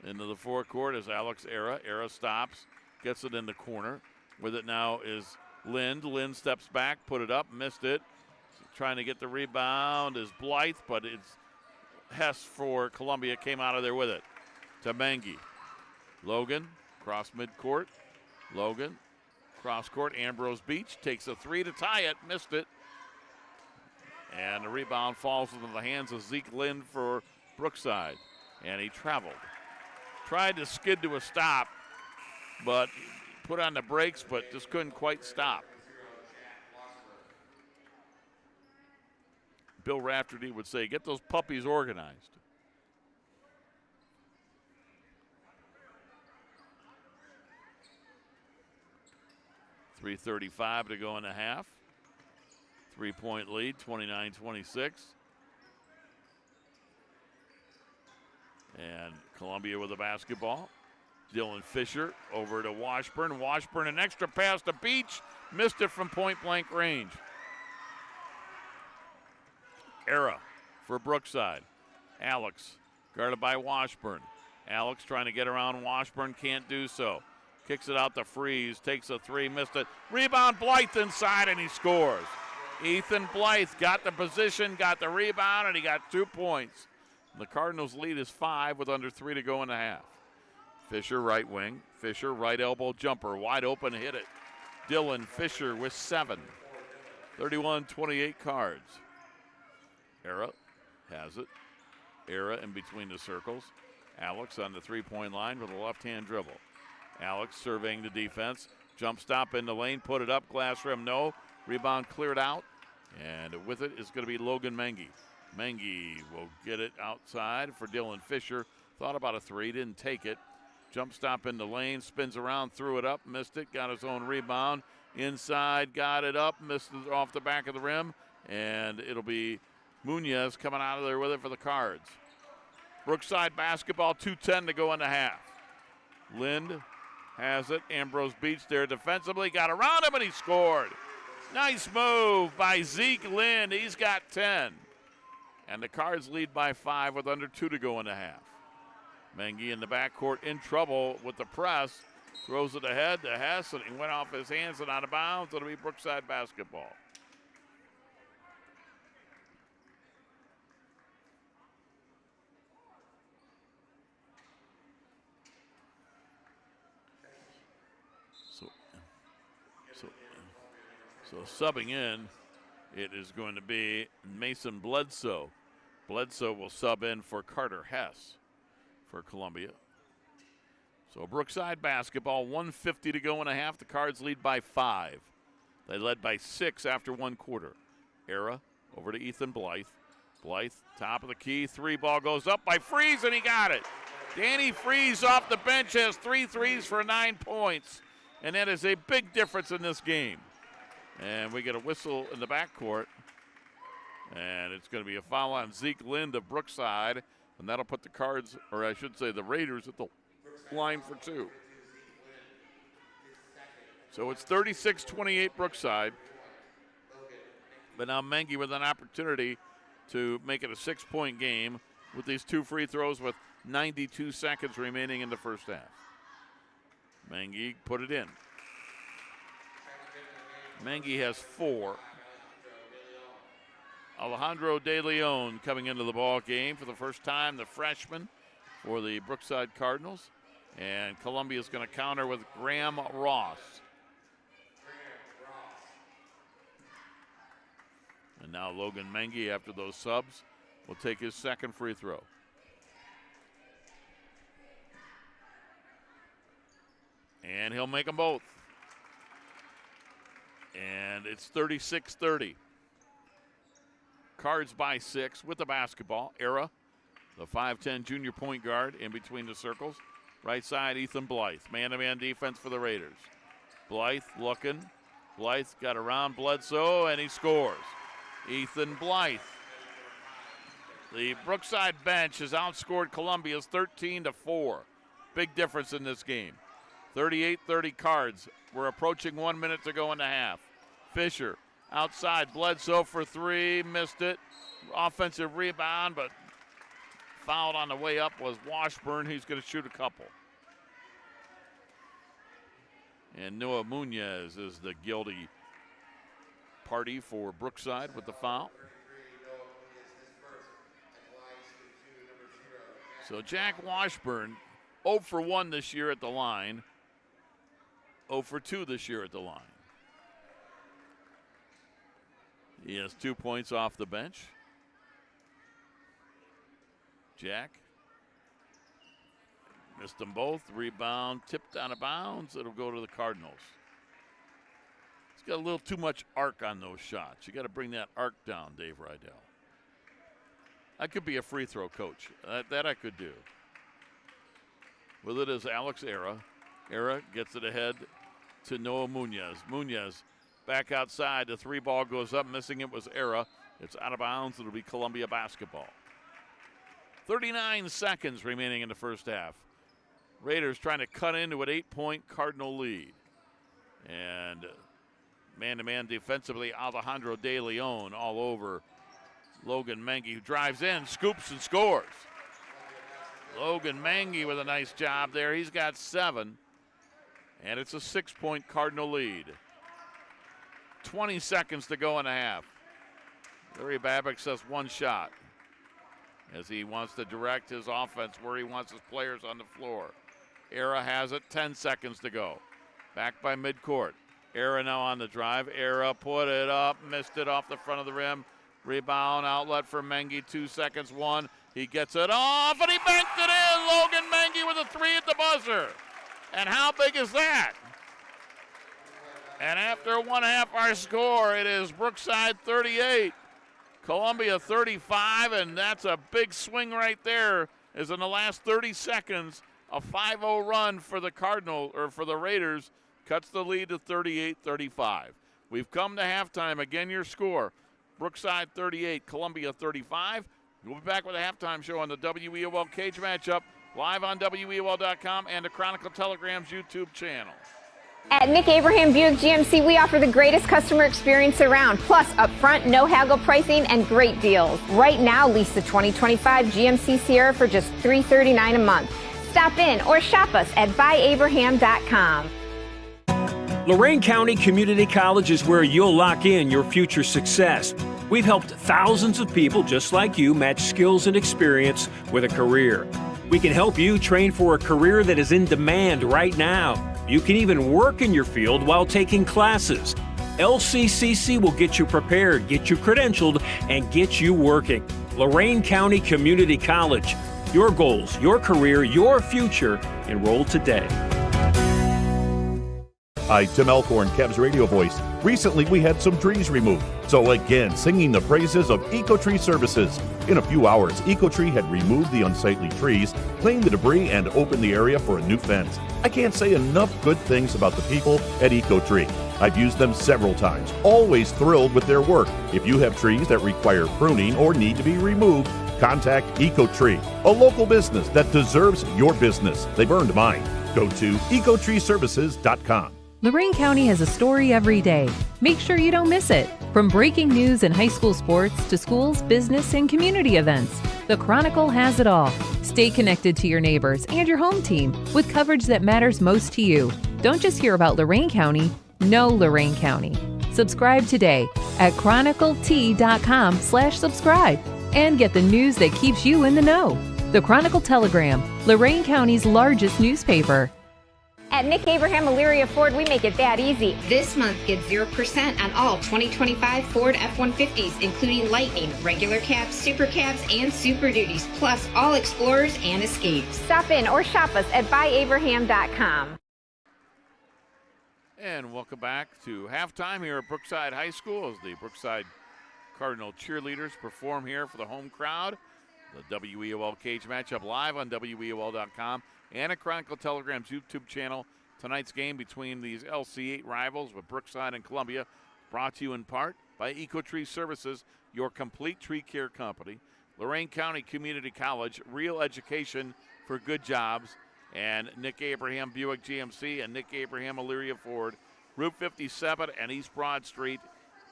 into the forecourt is Alex Era. Era stops, gets it in the corner. With it now is Lind. Lind steps back, put it up, missed it. Trying to get the rebound is Blythe, but it's Hess for Columbia came out of there with it. To Mengi. Logan, cross midcourt. Logan, cross court. Ambrose Beach takes a 3 to tie it, missed it. And the rebound falls into the hands of Zeke Lind for Brookside, and he traveled. Tried to skid to a stop, but put on the brakes, but just couldn't quite stop. Bill Rafferty would say, get those puppies organized. .335 to go in the half. 3-point lead, 29-26. And Columbia with the basketball. Dylan Fisher over to Washburn. Washburn, an extra pass to Beach. Missed it from point-blank range. Era for Brookside. Alex guarded by Washburn. Alex trying to get around Washburn, can't do so. Kicks it out to Freeze, takes a 3, missed it. Rebound, Blythe inside, and he scores. Ethan Blythe got the position, got the rebound, and he got 2 points. The Cardinals' lead is 5 with under 3 to go in the half. Fisher right wing. Fisher right elbow jumper. Wide open, hit it. Dylan Fisher with 7. 31-28 Cards. Era has it. Era in between the circles. Alex on the 3-point line with a left-hand dribble. Alex surveying the defense. Jump stop in the lane. Put it up. Glass rim, no. Rebound cleared out. And with it is going to be Logan Mengi. Mengi will get it outside for Dylan Fisher. Thought about a 3, didn't take it. Jump stop in the lane, spins around, threw it up, missed it, got his own rebound. Inside, got it up, missed it off the back of the rim. And it'll be Munoz coming out of there with it for the Cards. Brookside basketball, 2:10 to go in the half. Lind has it. Ambrose Beach there defensively. Got around him and he scored. Nice move by Zeke Lind. He's got 10. And the Cards lead by 5 with under 2 to go in the half. Mengi in the backcourt in trouble with the press. Throws it ahead to Hess, and he went off his hands and out of bounds. It'll be Brookside basketball. So subbing in, it is going to be Mason Bledsoe. Bledsoe will sub in for Carter Hess for Columbia. So Brookside basketball, 1:50 to go in a half. The Cards lead by 5. They led by 6 after one quarter. Era over to Ethan Blythe. Blythe, top of the key. 3 ball goes up by Freeze, and he got it. Danny Freeze off the bench has 3 threes for 9 points. And that is a big difference in this game. And we get a whistle in the backcourt. And it's going to be a foul on Zeke Lind of Brookside. And that'll put the Cards, or I should say the Raiders, at the line for 2. So it's 36-28 Brookside. But now Mengi with an opportunity to make it a 6-point game with these 2 free throws with 92 seconds remaining in the first half. Mengi put it in. Mengi has 4. Alejandro De Leon coming into the ball game for the first time, the freshman for the Brookside Cardinals. And Columbia is going to counter with Graham Ross. And now Logan Mengi, after those subs, will take his second free throw. And he'll make them both. And it's 36-30. Cards by 6 with the basketball. Era, the 5'10 junior point guard in between the circles. Right side, Ethan Blythe. Man-to-man defense for the Raiders. Blythe looking. Blythe got around Bledsoe, and he scores. Ethan Blythe. The Brookside bench has outscored Columbia's 13-4. Big difference in this game. 38-30 Cards. We're approaching 1 minute to go in the half. Fisher outside. Bledsoe for 3. Missed it. Offensive rebound, but fouled on the way up was Washburn. He's going to shoot a couple. And Noah Munoz is the guilty party for Brookside with the foul. So Jack Washburn, 0 for 1 this year at the line. 0 for 2 this year at the line. He has 2 points off the bench. Jack missed them both. Rebound tipped out of bounds. It'll go to the Cardinals. He's got a little too much arc on those shots. You got to bring that arc down, Dave Rydell. I could be a free throw coach. That I could do. With it is Alex Era. Era gets it ahead to Noah Munoz. Munoz back outside. The 3 ball goes up. Missing it was Era. It's out of bounds. It'll be Columbia basketball. 39 seconds remaining in the first half. Raiders trying to cut into an 8-point Cardinal lead. And man-to-man defensively, Alejandro De Leon all over Logan Mengi, who drives in, scoops, and scores. Logan Mengi with a nice job there. He's got 7. And it's a 6-point Cardinal lead. 20 seconds to go in a half. Larry Babbitt says 1 shot, as he wants to direct his offense where he wants his players on the floor. Era has it, 10 seconds to go. Back by midcourt. Era now on the drive. Era put it up, missed it off the front of the rim. Rebound, outlet for Mengi, 2 seconds, 1. He gets it off, and he banked it in. Logan Mengi with a 3 at the buzzer. And how big is that? And after 1/2 our score, it is Brookside 38. Columbia 35, and that's a big swing right there, as in the last 30 seconds, a 5-0 run for the Cardinals, or for the Raiders, cuts the lead to 38-35. We've come to halftime. Again, your score, Brookside 38, Columbia 35. We'll be back with a halftime show on the WEOL Cage Matchup, live on WEOL.com and the Chronicle Telegram's YouTube channel. At Nick Abraham Buick GMC, we offer the greatest customer experience around, plus upfront, no haggle pricing and great deals. Right now, lease the 2025 GMC Sierra for just $339 a month. Stop in or shop us at buyabraham.com. Lorain County Community College is where you'll lock in your future success. We've helped thousands of people just like you match skills and experience with a career. We can help you train for a career that is in demand right now. You can even work in your field while taking classes. LCCC will get you prepared, get you credentialed, and get you working. Lorain County Community College. Your goals, your career, your future. Enroll today. Hi, Tim Elkhorn, Cavs radio voice. Recently, we had some trees removed. So again, singing the praises of EcoTree Services. In a few hours, EcoTree had removed the unsightly trees, cleaned the debris, and opened the area for a new fence. I can't say enough good things about the people at EcoTree. I've used them several times, always thrilled with their work. If you have trees that require pruning or need to be removed, contact EcoTree, a local business that deserves your business. They've earned mine. Go to ecotreeservices.com. Lorain County has a story every day. Make sure you don't miss it. From breaking news in high school sports to schools, business, and community events, the Chronicle has it all. Stay connected to your neighbors and your home team with coverage that matters most to you. Don't just hear about Lorain County, know Lorain County. Subscribe today at chroniclet.com/subscribe and get the news that keeps you in the know. The Chronicle Telegram, Lorain County's largest newspaper. At Nick Abraham Elyria Ford, we make it that easy. This month, get 0% on all 2025 Ford F-150s, including Lightning, regular cabs, super cabs, and Super Duties, plus all Explorers and Escapes. Stop in or shop us at buyabraham.com. And welcome back to halftime here at Brookside High School as the Brookside Cardinal cheerleaders perform here for the home crowd. The WEOL Cage matchup live on WEOL.com and a Chronicle Telegram's YouTube channel. Tonight's game between these LC8 rivals with Brookside and Columbia, brought to you in part by EcoTree Services, your complete tree care company, Lorain County Community College, real education for good jobs, and Nick Abraham Buick GMC and Nick Abraham Elyria Ford, Route 57 and East Broad Street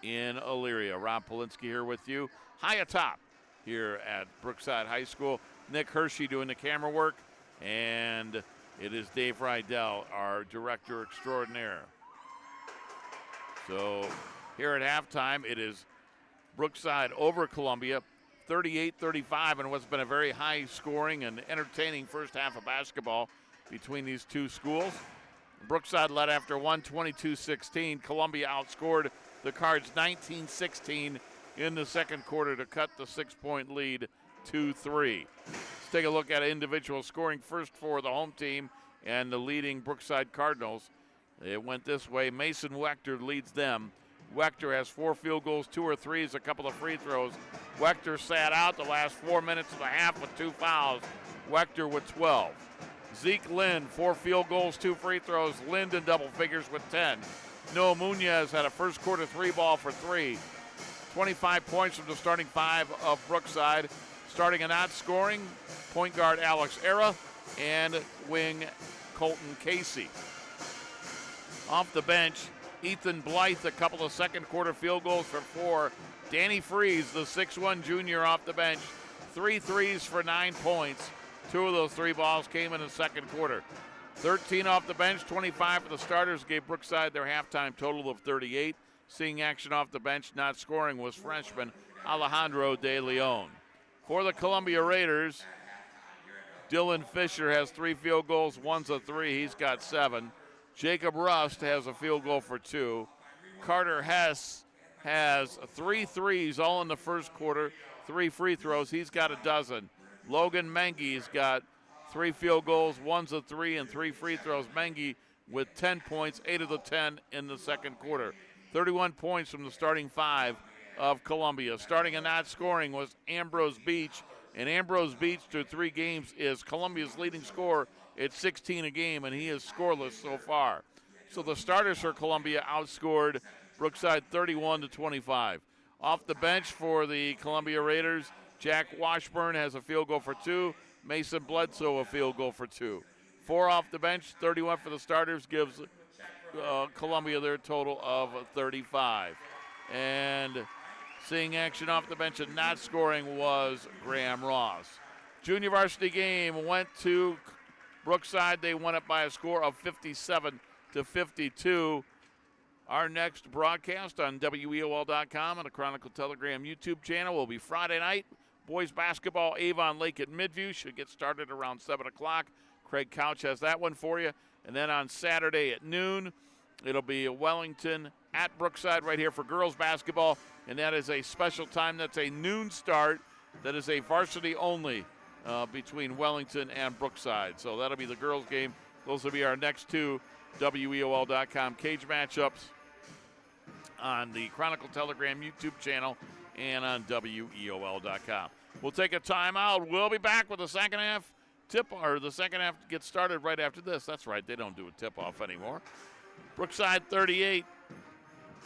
in Elyria. Rob Polinsky here with you, high atop here at Brookside High School. Nick Hershey doing the camera work, and it is Dave Rydell, our director extraordinaire. So here at halftime, it is Brookside over Columbia, 38-35, and what's been a very high-scoring and entertaining first half of basketball between these two schools. Brookside led after 22-16. Columbia outscored the Cards 19-16 in the second quarter to cut the 6-point lead to 3. Let's take a look at individual scoring first for the home team and the leading Brookside Cardinals. It went this way. Mason Wechter leads them. Wechter has 4 field goals, 2 or 3s, a couple of free throws. Wechter sat out the last 4 minutes of the half with 2 fouls. Wechter with 12. Zeke Lind, 4 field goals, 2 free throws. Lind in double figures with 10. Noah Munoz had a first quarter 3-ball for 3. 25 points from the starting 5 of Brookside. Starting and not scoring, point guard Alex Era and wing Colton Casey. Off the bench, Ethan Blythe, a couple of second quarter field goals for 4. Danny Freeze, the 6'1 junior off the bench, 3 threes for 9 points. 2 of those 3 balls came in the second quarter. 13 off the bench, 25 for the starters, gave Brookside their halftime total of 38. Seeing action off the bench, not scoring, was freshman Alejandro De Leon. For the Columbia Raiders, Dylan Fisher has 3 field goals, 1's a 3, he's got 7. Jacob Rust has a field goal for 2. Carter Hess has 3 threes all in the first quarter, 3 free throws, he's got a dozen. Logan Menge's got 3 field goals, 1's a 3, and 3 free throws. Menge with 10 points, 8 of the 10 in the second quarter. 31 points from the starting 5 of Columbia. Starting and not scoring was Ambrose Beach, and Ambrose Beach through 3 games is Columbia's leading scorer at 16 a game, and he is scoreless so far. So the starters for Columbia outscored Brookside 31-25. Off the bench for the Columbia Raiders, Jack Washburn has a field goal for 2. Mason Bledsoe a field goal for 2. 4 off the bench, 31 for the starters, gives Columbia their total of 35. And seeing action off the bench and not scoring was Graham Ross. Junior varsity game went to Brookside, they won it by a score of 57-52. Our next broadcast on WEOL.com and the Chronicle Telegram YouTube channel will be Friday night. Boys basketball, Avon Lake at Midview. Should get started around 7 o'clock. Craig Couch has that one for you. And then on Saturday at noon, it'll be Wellington at Brookside right here for girls basketball. And that is a special time. That's a noon start. That is a varsity only between Wellington and Brookside. So that'll be the girls' game. Those will be our next two WEOL.com cage matchups on the Chronicle Telegram YouTube channel and on WEOL.com. We'll take a timeout. We'll be back with the second half the second half gets started right after this. That's right, they don't do a tip-off anymore. Brookside 38,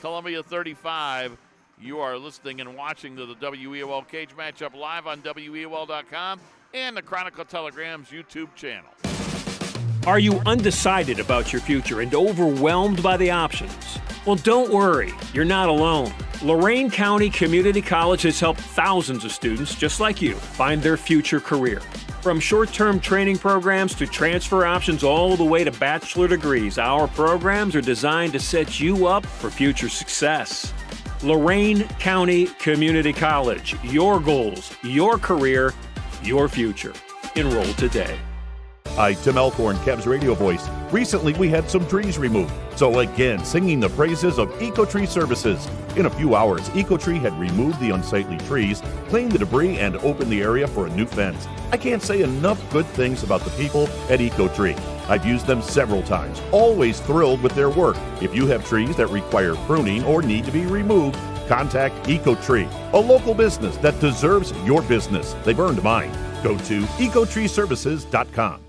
Columbia 35. You are listening and watching to the WEOL cage matchup live on WEOL.com and the Chronicle Telegram's YouTube channel. Are you undecided about your future and overwhelmed by the options? Well, don't worry, you're not alone. Lorain County Community College has helped thousands of students just like you find their future career. From short-term training programs to transfer options all the way to bachelor degrees, our programs are designed to set you up for future success. Lorain County Community College, your goals, your career, your future. Enroll today. Hi, Tim Elkhorn, Cavs radio voice. Recently, we had some trees removed. So again, singing the praises of EcoTree Services. In a few hours, EcoTree had removed the unsightly trees, cleaned the debris, and opened the area for a new fence. I can't say enough good things about the people at EcoTree. I've used them several times, always thrilled with their work. If you have trees that require pruning or need to be removed, contact EcoTree, a local business that deserves your business. They've earned mine. Go to ecotreeservices.com.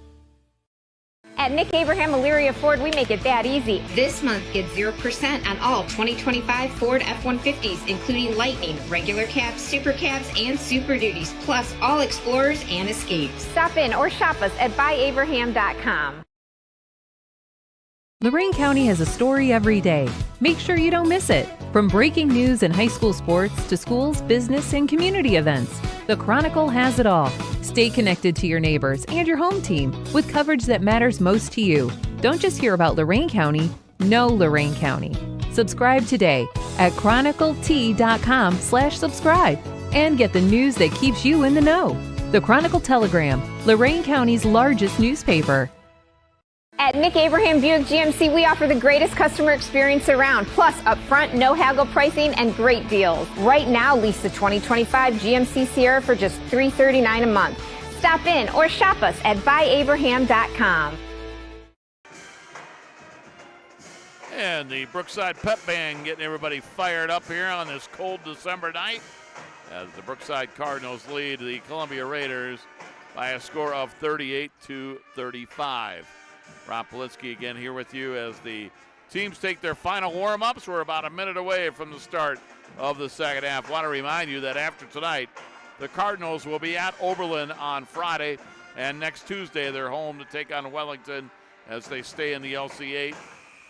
At Nick Abraham Elyria Ford, we make it that easy. This month, get 0% on all 2025 Ford F-150s, including Lightning, regular cabs, super cabs, and Super Duties, plus all Explorers and Escapes. Stop in or shop us at buyabraham.com. Lorain County has a story every day. Make sure you don't miss it. From breaking news and high school sports to schools, business, and community events, the Chronicle has it all. Stay connected to your neighbors and your home team with coverage that matters most to you. Don't just hear about Lorain County, know Lorain County. Subscribe today at chroniclet.com/subscribe and get the news that keeps you in the know. The Chronicle Telegram, Lorain County's largest newspaper. At Nick Abraham Buick GMC, we offer the greatest customer experience around, plus upfront, no haggle pricing and great deals. Right now, lease the 2025 GMC Sierra for just $339 a month. Stop in or shop us at buyabraham.com. And the Brookside Pep Band getting everybody fired up here on this cold December night as the Brookside Cardinals lead the Columbia Raiders by a score of 38-35. Rob Politsky again here with you as the teams take their final warm-ups. We're about a minute away from the start of the second half. Want to remind you that after tonight, the Cardinals will be at Oberlin on Friday, and next Tuesday they're home to take on Wellington as they stay in the LC8.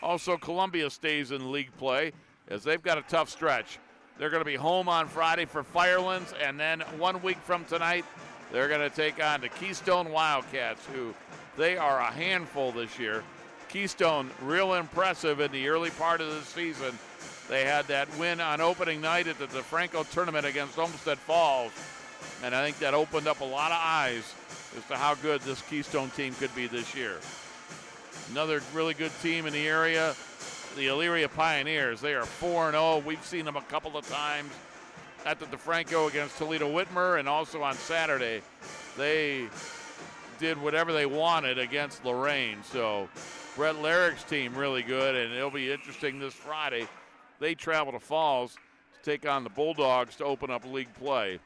Also, Columbia stays in league play as they've got a tough stretch. They're going to be home on Friday for Firelands, and then 1 week from tonight, they're going to take on the Keystone Wildcats, who they are a handful this year. Keystone, real impressive in the early part of the season. They had that win on opening night at the DeFranco tournament against Olmsted Falls, and I think that opened up a lot of eyes as to how good this Keystone team could be this year. Another really good team in the area, the Elyria Pioneers. They are 4-0. We've seen them a couple of times at the DeFranco against Toledo Whitmer, and also on Saturday. They did whatever they wanted against Lorain. So Brett Larrick's team really good, and it'll be interesting this Friday. They travel to Falls to take on the Bulldogs to open up league play.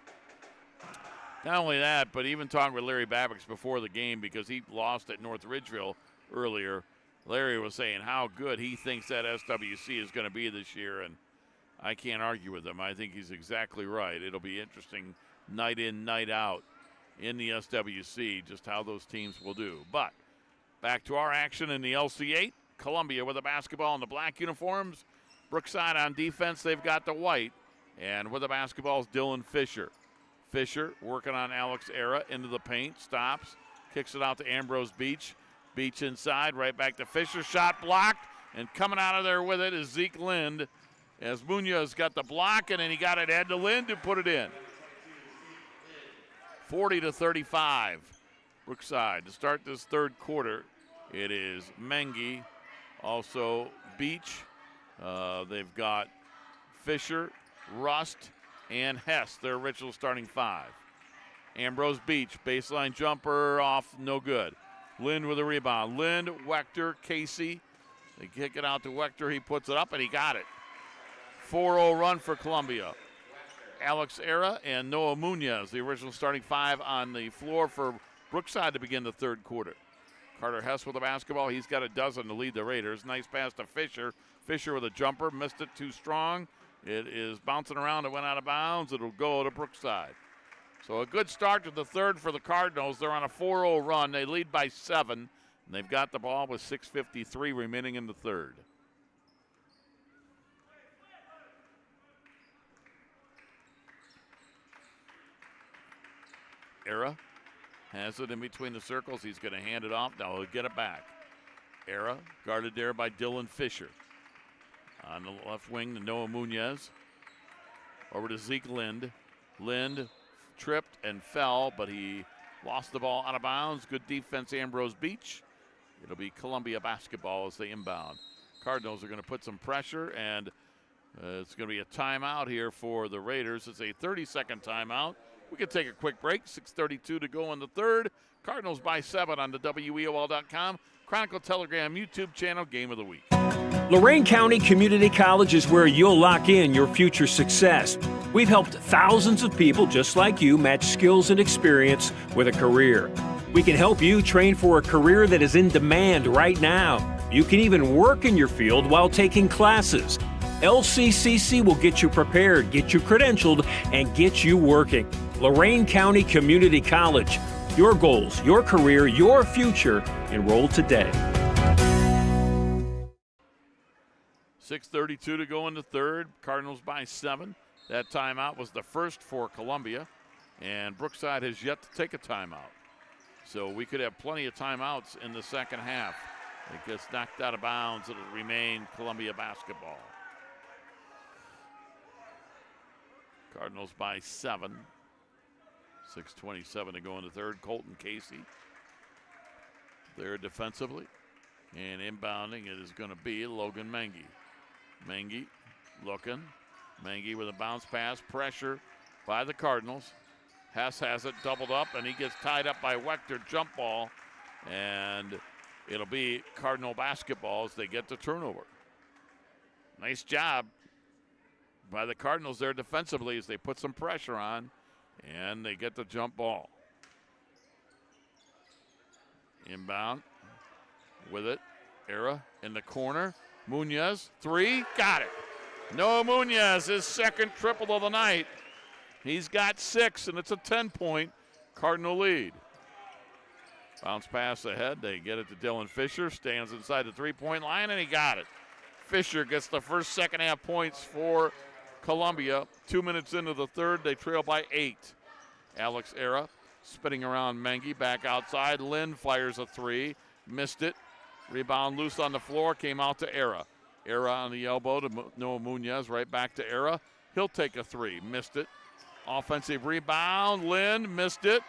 Not only that, but even talking with Larry Babbicks before the game, because he lost at North Ridgeville earlier, Larry was saying how good he thinks that SWC is going to be this year, and I can't argue with him. I think he's exactly right. It'll be interesting night in, night out in the SWC, just how those teams will do. But back to our action in the LC8. Columbia with the basketball in the black uniforms. Brookside on defense, they've got the white. And with the basketball is Dylan Fisher. Fisher working on Alex Era into the paint, stops, kicks it out to Ambrose Beach. Beach inside, right back to Fisher. Shot blocked, and coming out of there with it is Zeke Lind, as Munoz got the block, and then he got it Ed to Lind to put it in. 40-35. Brookside to start this third quarter. It is Mengi, also Beach. They've got Fisher, Rust, and Hess, their original starting five. Ambrose Beach, baseline jumper off, no good. Lind with a rebound. Lind, Wechter, Casey. They kick it out to Wechter. He puts it up, and he got it. 4-0 run for Columbia. Alex Era and Noah Munoz, the original starting five on the floor for Brookside to begin the third quarter. Carter Hess with the basketball. He's got a dozen to lead the Raiders. Nice pass to Fisher. Fisher with a jumper. Missed it too strong. It is bouncing around. It went out of bounds. It'll go to Brookside. So a good start to the third for the Cardinals. They're on a 4-0 run. They lead by 7. And they've got the ball with 6:53 remaining in the third. Era has it in between the circles. He's going to hand it off. Now he'll get it back. Era guarded there by Dylan Fisher. On the left wing to Noah Munoz. Over to Zeke Lind. Lind tripped and fell, but he lost the ball out of bounds. Good defense, Ambrose Beach. It'll be Columbia basketball as they inbound. Cardinals are going to put some pressure, and it's going to be a timeout here for the Raiders. It's a 30-second timeout. We can take a quick break. 6:32 to go in the third. Cardinals by 7 on the WEOL.com, Chronicle Telegram YouTube channel. Game of the week. Lorain County Community College is where you'll lock in your future success. We've helped thousands of people just like you match skills and experience with a career. We can help you train for a career that is in demand right now. You can even work in your field while taking classes. LCCC will get you prepared, get you credentialed, and get you working. Lorain County Community College. Your goals, your career, your future. Enroll today. 6:32 to go in the third. Cardinals by 7. That timeout was the first for Columbia, and Brookside has yet to take a timeout. So we could have plenty of timeouts in the second half. It gets knocked out of bounds. It'll remain Columbia basketball. Cardinals by 7. 6:27 to go in the third. Colton Casey there defensively. And inbounding it is going to be Logan Mengi. Mengi looking. Mengi with a bounce pass. Pressure by the Cardinals. Hess has it doubled up, and he gets tied up by Wechter. Jump ball. And it'll be Cardinal basketball as they get the turnover. Nice job by the Cardinals there defensively as they put some pressure on, and they get the jump ball. Inbound with it. Era in the corner. Munoz, 3, got it. Noah Munoz, his second triple of the night. He's got 6, and it's a 10-point Cardinal lead. Bounce pass ahead. They get it to Dylan Fisher. Stands inside the three-point line, and he got it. Fisher gets the first second-half points for Columbia. 2 minutes into the third, they trail by 8. Alex Era spinning around Mengi, back outside. Lind fires a 3, missed it. Rebound loose on the floor, came out to Era. Era on the elbow to Noah Munoz, right back to Era. He'll take a 3, missed it. Offensive rebound, Lind missed it.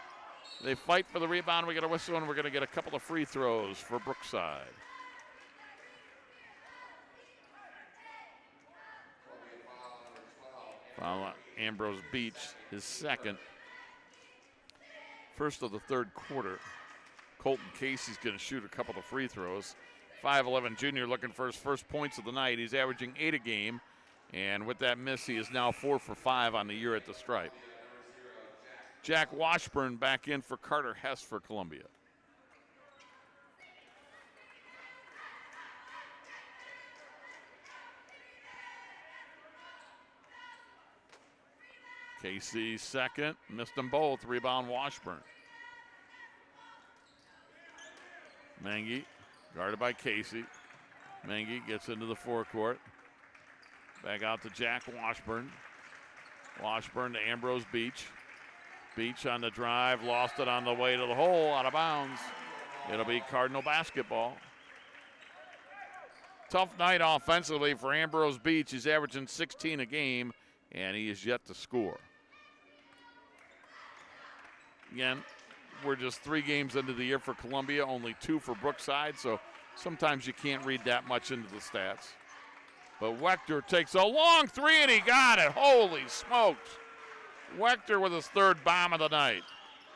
They fight for the rebound. We get a whistle, and we're going to get a couple of free throws for Brookside. Foul on Ambrose Beach, his second. First of the third quarter. Colton Casey's going to shoot a couple of free throws. 5'11" junior looking for his first points of the night. He's averaging 8 a game. And with that miss, he is now 4 for 5 on the year at the stripe. Jack Washburn back in for Carter Hess for Columbia. Casey second, missed them both. Rebound Washburn. Mengi guarded by Casey. Mengi gets into the forecourt. Back out to Jack Washburn. Washburn to Ambrose Beach. Beach on the drive, lost it on the way to the hole, out of bounds. It'll be Cardinal basketball. Tough night offensively for Ambrose Beach. He's averaging 16 a game, and he is yet to score. Again, we're just 3 games into the year for Columbia, only 2 for Brookside, so sometimes you can't read that much into the stats. But Wechter takes a long 3, and he got it. Holy smokes. Wechter with his 3rd bomb of the night.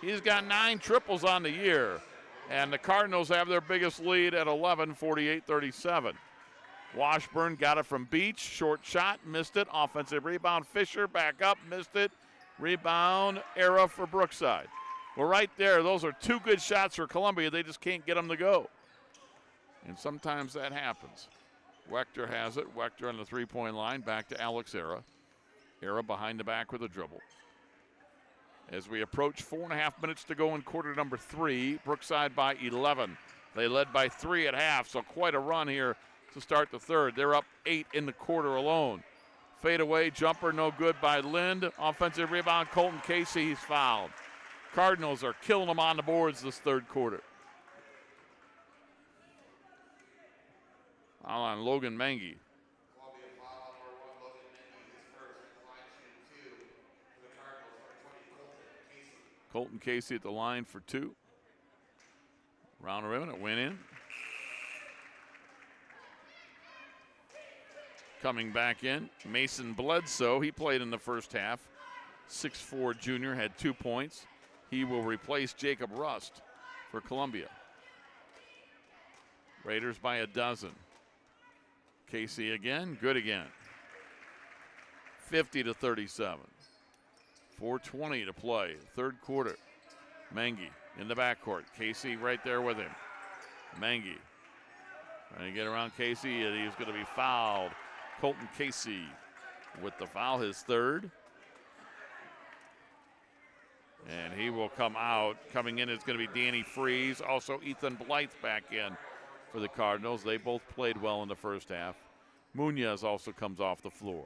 He's got 9 triples on the year, and the Cardinals have their biggest lead at 11, 48-37. Washburn got it from Beach. Short shot, missed it. Offensive rebound. Fisher back up, missed it. Rebound, Era for Brookside. Well, right there, those are 2 good shots for Columbia. They just can't get them to go. And sometimes that happens. Wechter has it. Wechter on the 3-point line. Back to Alex Era. Era behind the back with a dribble. As we approach 4.5 minutes to go in quarter number 3, Brookside by 11. They led by 3 at half, so quite a run here to start the 3rd. They're up 8 in the quarter alone. Fadeaway jumper, no good by Lind. Offensive rebound, Colton Casey, he's fouled. Cardinals are killing them on the boards this 3rd quarter. Foul on Logan Mengi. Colton Casey at the line for 2. Round the rim, and it went in. Coming back in, Mason Bledsoe. He played in the first half. 6'4" junior, had 2 points. He will replace Jacob Rust for Columbia. Raiders by 12. Casey again, good again. 50-37. 4:20 to play, 3rd quarter. Mengi in the backcourt. Casey right there with him. Mengi trying to get around Casey, and he's going to be fouled. Colton Casey with the foul, his 3rd. And he will come out. Coming in is going to be Danny Freeze. Also Ethan Blythe back in for the Cardinals. They both played well in the first half. Munoz also comes off the floor.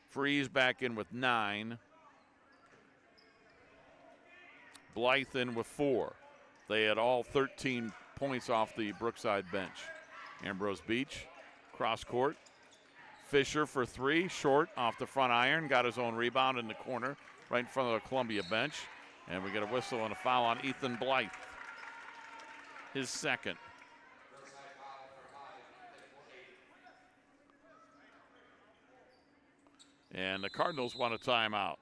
Freeze back in with 9. Blythe in with 4. They had all 13 points off the Brookside bench. Ambrose Beach, cross court. Fisher for 3, short off the front iron. Got his own rebound in the corner, right in front of the Columbia bench. And we get a whistle and a foul on Ethan Blythe. His 2nd. And the Cardinals want a timeout.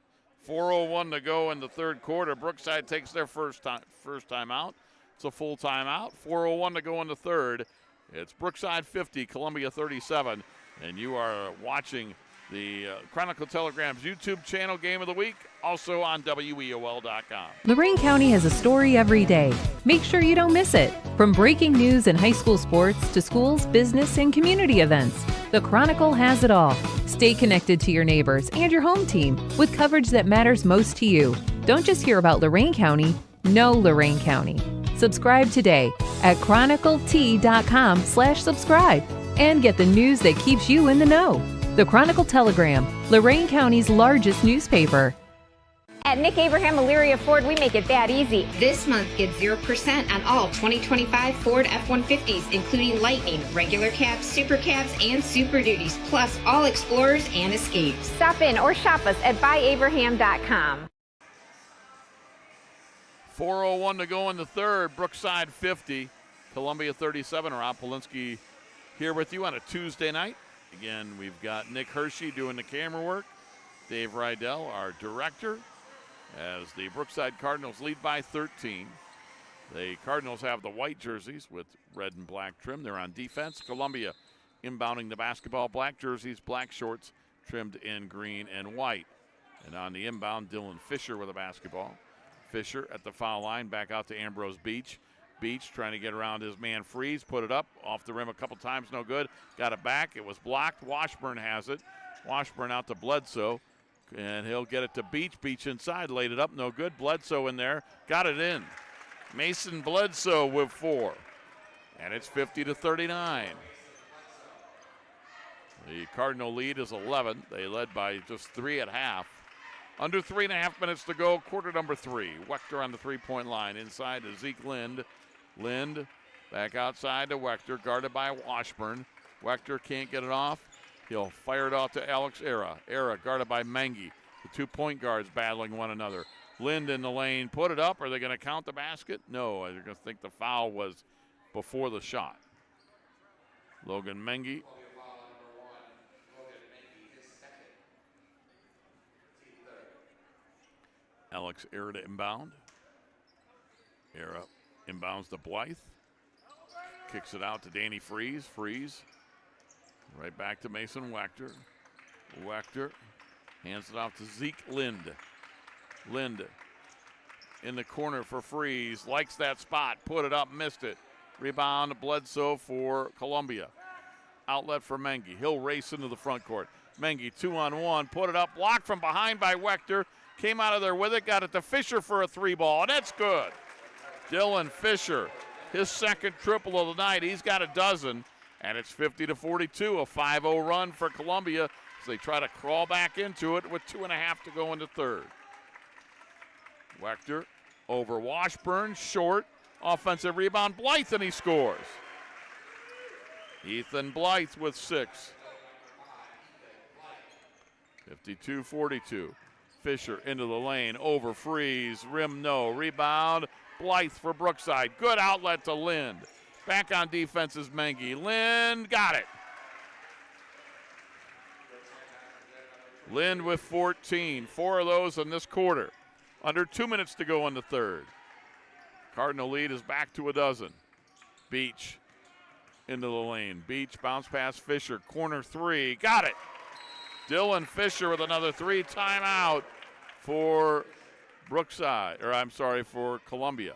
4:01 to go in the 3rd quarter. Brookside takes their first timeout. It's a full timeout. 4:01 to go in the 3rd. It's Brookside 50, Columbia 37. And you are watching the Chronicle Telegram's YouTube channel, Game of the Week, also on WEOL.com. Lorain County has a story every day. Make sure you don't miss it. From breaking news in high school sports to schools, business, and community events, the Chronicle has it all. Stay connected to your neighbors and your home team with coverage that matters most to you. Don't just hear about Lorain County, know Lorain County. Subscribe today at chroniclet.com/subscribe and get the news that keeps you in the know. The Chronicle Telegram, Lorain County's largest newspaper. At Nick Abraham Elyria Ford, we make it that easy. This month, get 0% on all 2025 Ford F-150s, including Lightning, regular cabs, super cabs, and Super Duties, plus all Explorers and Escapes. Stop in or shop us at buyabraham.com. 4:01 to go in the 3rd. Brookside 50, Columbia 37. Rob Polinsky here with you on a Tuesday night. Again, we've got Nick Hershey doing the camera work. Dave Rydell, our director, as the Brookside Cardinals lead by 13. The Cardinals have the white jerseys with red and black trim. They're on defense. Columbia inbounding the basketball. Black jerseys, black shorts, trimmed in green and white. And on the inbound, Dylan Fisher with a basketball. Fisher at the foul line, back out to Ambrose Beach. Beach trying to get around his man Freeze, put it up off the rim a couple times, no good. Got it back, it was blocked. Washburn has it. Washburn out to Bledsoe, and he'll get it to Beach. Beach inside, laid it up, no good. Bledsoe in there, got it in. Mason Bledsoe with 4, and it's 50-39. The Cardinal lead is 11. They led by just 3 at half. Under 3.5 minutes to go, quarter number 3. Wechter on the 3-point line. Inside to Zeke Lind. Lind back outside to Wechter, guarded by Washburn. Wechter can't get it off. He'll fire it off to Alex Era. Era guarded by Mengi. The 2 point guards battling one another. Lind in the lane, put it up. Are they going to count the basket? No, they're going to think the foul was before the shot. Logan Mengi. Alex Era to inbound. Era inbounds to Blythe. Kicks it out to Danny Freeze. Freeze. Right back to Mason Wechter. Wechter hands it off to Zeke Lind. Lind in the corner for Freeze. Likes that spot. Put it up, missed it. Rebound Bledsoe for Columbia. Outlet for Mengi. He'll race into the front court. Mengi 2-on-1. Put it up. Blocked from behind by Wechter. Came out of there with it. Got it to Fisher for a 3-ball. And that's good. Dylan Fisher, his second triple of the night. He's got a dozen. And it's 50-42, a 5-0 run for Columbia as they try to crawl back into it with 2.5 to go in the third. Wechter over Washburn, short, offensive rebound, Blythe, and he scores. Ethan Blythe with 6. 52-42. Fisher into the lane, over Freeze, rim no, rebound, Blythe for Brookside. Good outlet to Lind. Back on defense is Mengi. Lind got it. Lind with 14. 4 of those in this quarter. Under 2 minutes to go in the third. Cardinal lead is back to a dozen. Beach into the lane. Beach bounce pass Fisher. Corner 3. Got it. Dylan Fisher with another 3. Timeout for Brookside. For Columbia.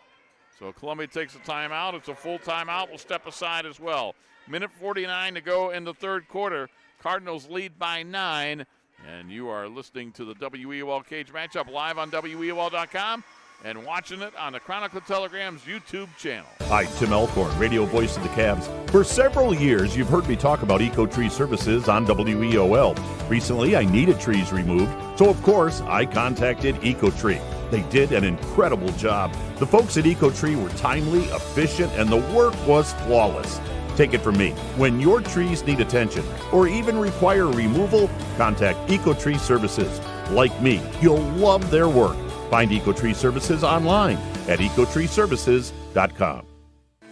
So Columbia takes a timeout. It's a full timeout. We'll step aside as well. Minute 49 to go in the third quarter. Cardinals lead by 9. And you are listening to the WEOL Cage Matchup live on WEOL.com and watching it on the Chronicle Telegram's YouTube channel. Hi, Tim Elkhorn, radio voice of the Cavs. For several years, you've heard me talk about EcoTree services on WEOL. Recently, I needed trees removed, so of course, I contacted EcoTree. They did an incredible job. The folks at EcoTree were timely, efficient, and the work was flawless. Take it from me. When your trees need attention or even require removal, contact EcoTree Services. Like me, you'll love their work. Find EcoTree Services online at ecotreeservices.com.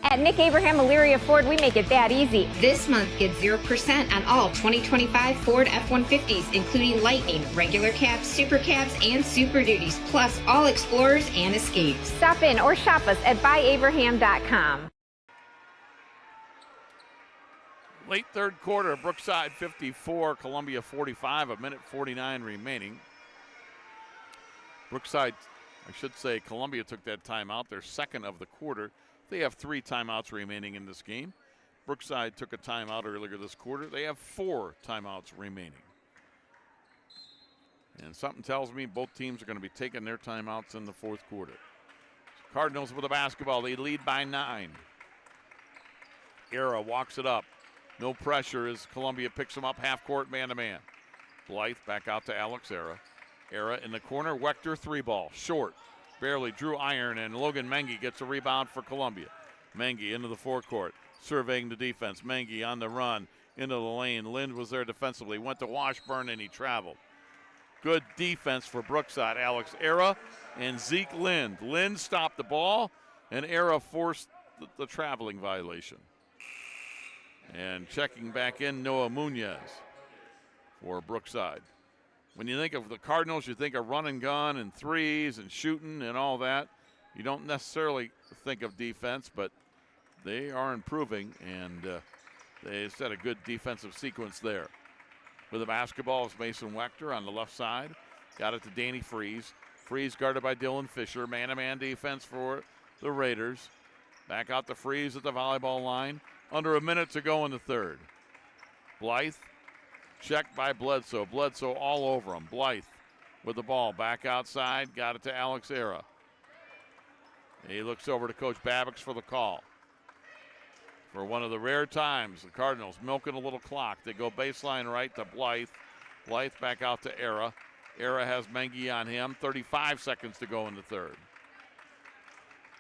At Nick Abraham Elyria Ford, we make it that easy. This month, get 0% on all 2025 Ford F-150s, including Lightning, regular cabs, super cabs, and Super Duties, plus all Explorers and Escapes. Stop in or shop us at buyabraham.com. Late third quarter, Brookside 54, Columbia 45, a minute 49 remaining. Brookside, Columbia took that timeout, their second of the quarter. They have 3 timeouts remaining in this game. Brookside took a timeout earlier this quarter. They have 4 timeouts remaining. And something tells me both teams are going to be taking their timeouts in the fourth quarter. Cardinals with the basketball. They lead by 9. Era walks it up. No pressure as Columbia picks him up half court, man-to-man. Blythe back out to Alex Era. Era in the corner. Wechter 3-ball. Short. Barely drew iron, and Logan Mengi gets a rebound for Columbia. Mengi into the forecourt. Surveying the defense. Mengi on the run. Into the lane. Lind was there defensively. Went to Washburn, and he traveled. Good defense for Brookside. Alex Era and Zeke Lind. Lind stopped the ball, and Era forced the traveling violation. And checking back in, Noah Munoz for Brookside. When you think of the Cardinals, you think of run and gun and threes and shooting and all that. You don't necessarily think of defense, but they are improving, and they set a good defensive sequence there. With the basketball is Mason Wechter on the left side. Got it to Danny Freeze. Freeze guarded by Dylan Fisher. Man-to-man defense for the Raiders. Back out to Freeze at the volleyball line. Under a minute to go in the third. Blythe checked by Bledsoe. Bledsoe all over him. Blythe with the ball back outside. Got it to Alex Era. He looks over to Coach Babbicks for the call. For one of the rare times, the Cardinals milking a little clock. They go baseline right to Blythe. Blythe back out to Era. Era has Mengi on him. 35 seconds to go in the third.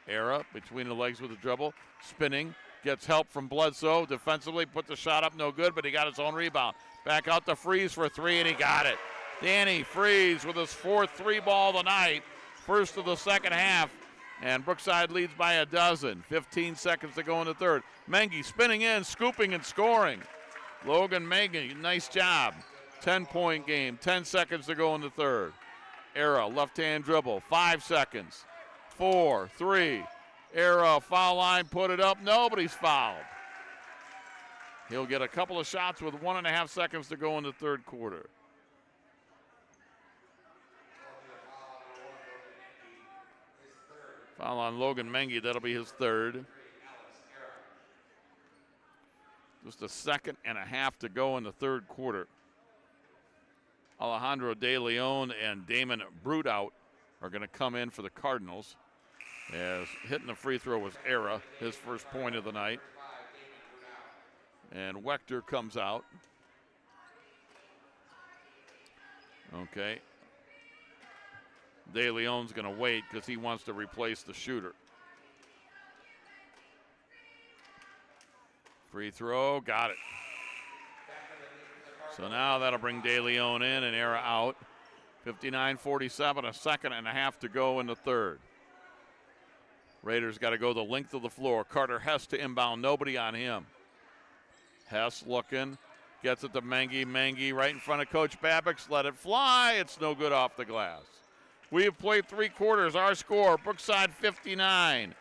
Era between the legs with the dribble, spinning, gets help from Bledsoe. Defensively, put the shot up, no good, but he got his own rebound. Back out to Freeze for three, and he got it. Danny Freeze with his fourth three-ball of the night, first of the second half, and Brookside leads by a dozen. 15 seconds to go in the third. Mengi spinning in, scooping and scoring. Logan Mengi, nice job. 10-point game, 10 seconds to go in the third. Era, left-hand dribble, 5 seconds. 4, 3. Era, foul line, put it up. Nobody's fouled. He'll get a couple of shots with 1.5 seconds to go in the third quarter. Foul on Logan Mengi, that'll be his third. Just a second and a half to go in the third quarter. Alejandro De Leon and Damon Brutout are going to come in for the Cardinals. As hitting the free throw was Era, his first point of the night. And Wechter comes out. Okay. De Leon's going to wait because he wants to replace the shooter. Free throw, got it. So now that'll bring De Leon in and Era out. 59-47, a second and a half to go in the third. Raiders got to go the length of the floor. Carter Hess to inbound, nobody on him. Hess looking, gets it to Mengi. Mengi right in front of Coach Babbitt's, let it fly. It's no good off the glass. We have played 3 quarters. Our score, Brookside 59,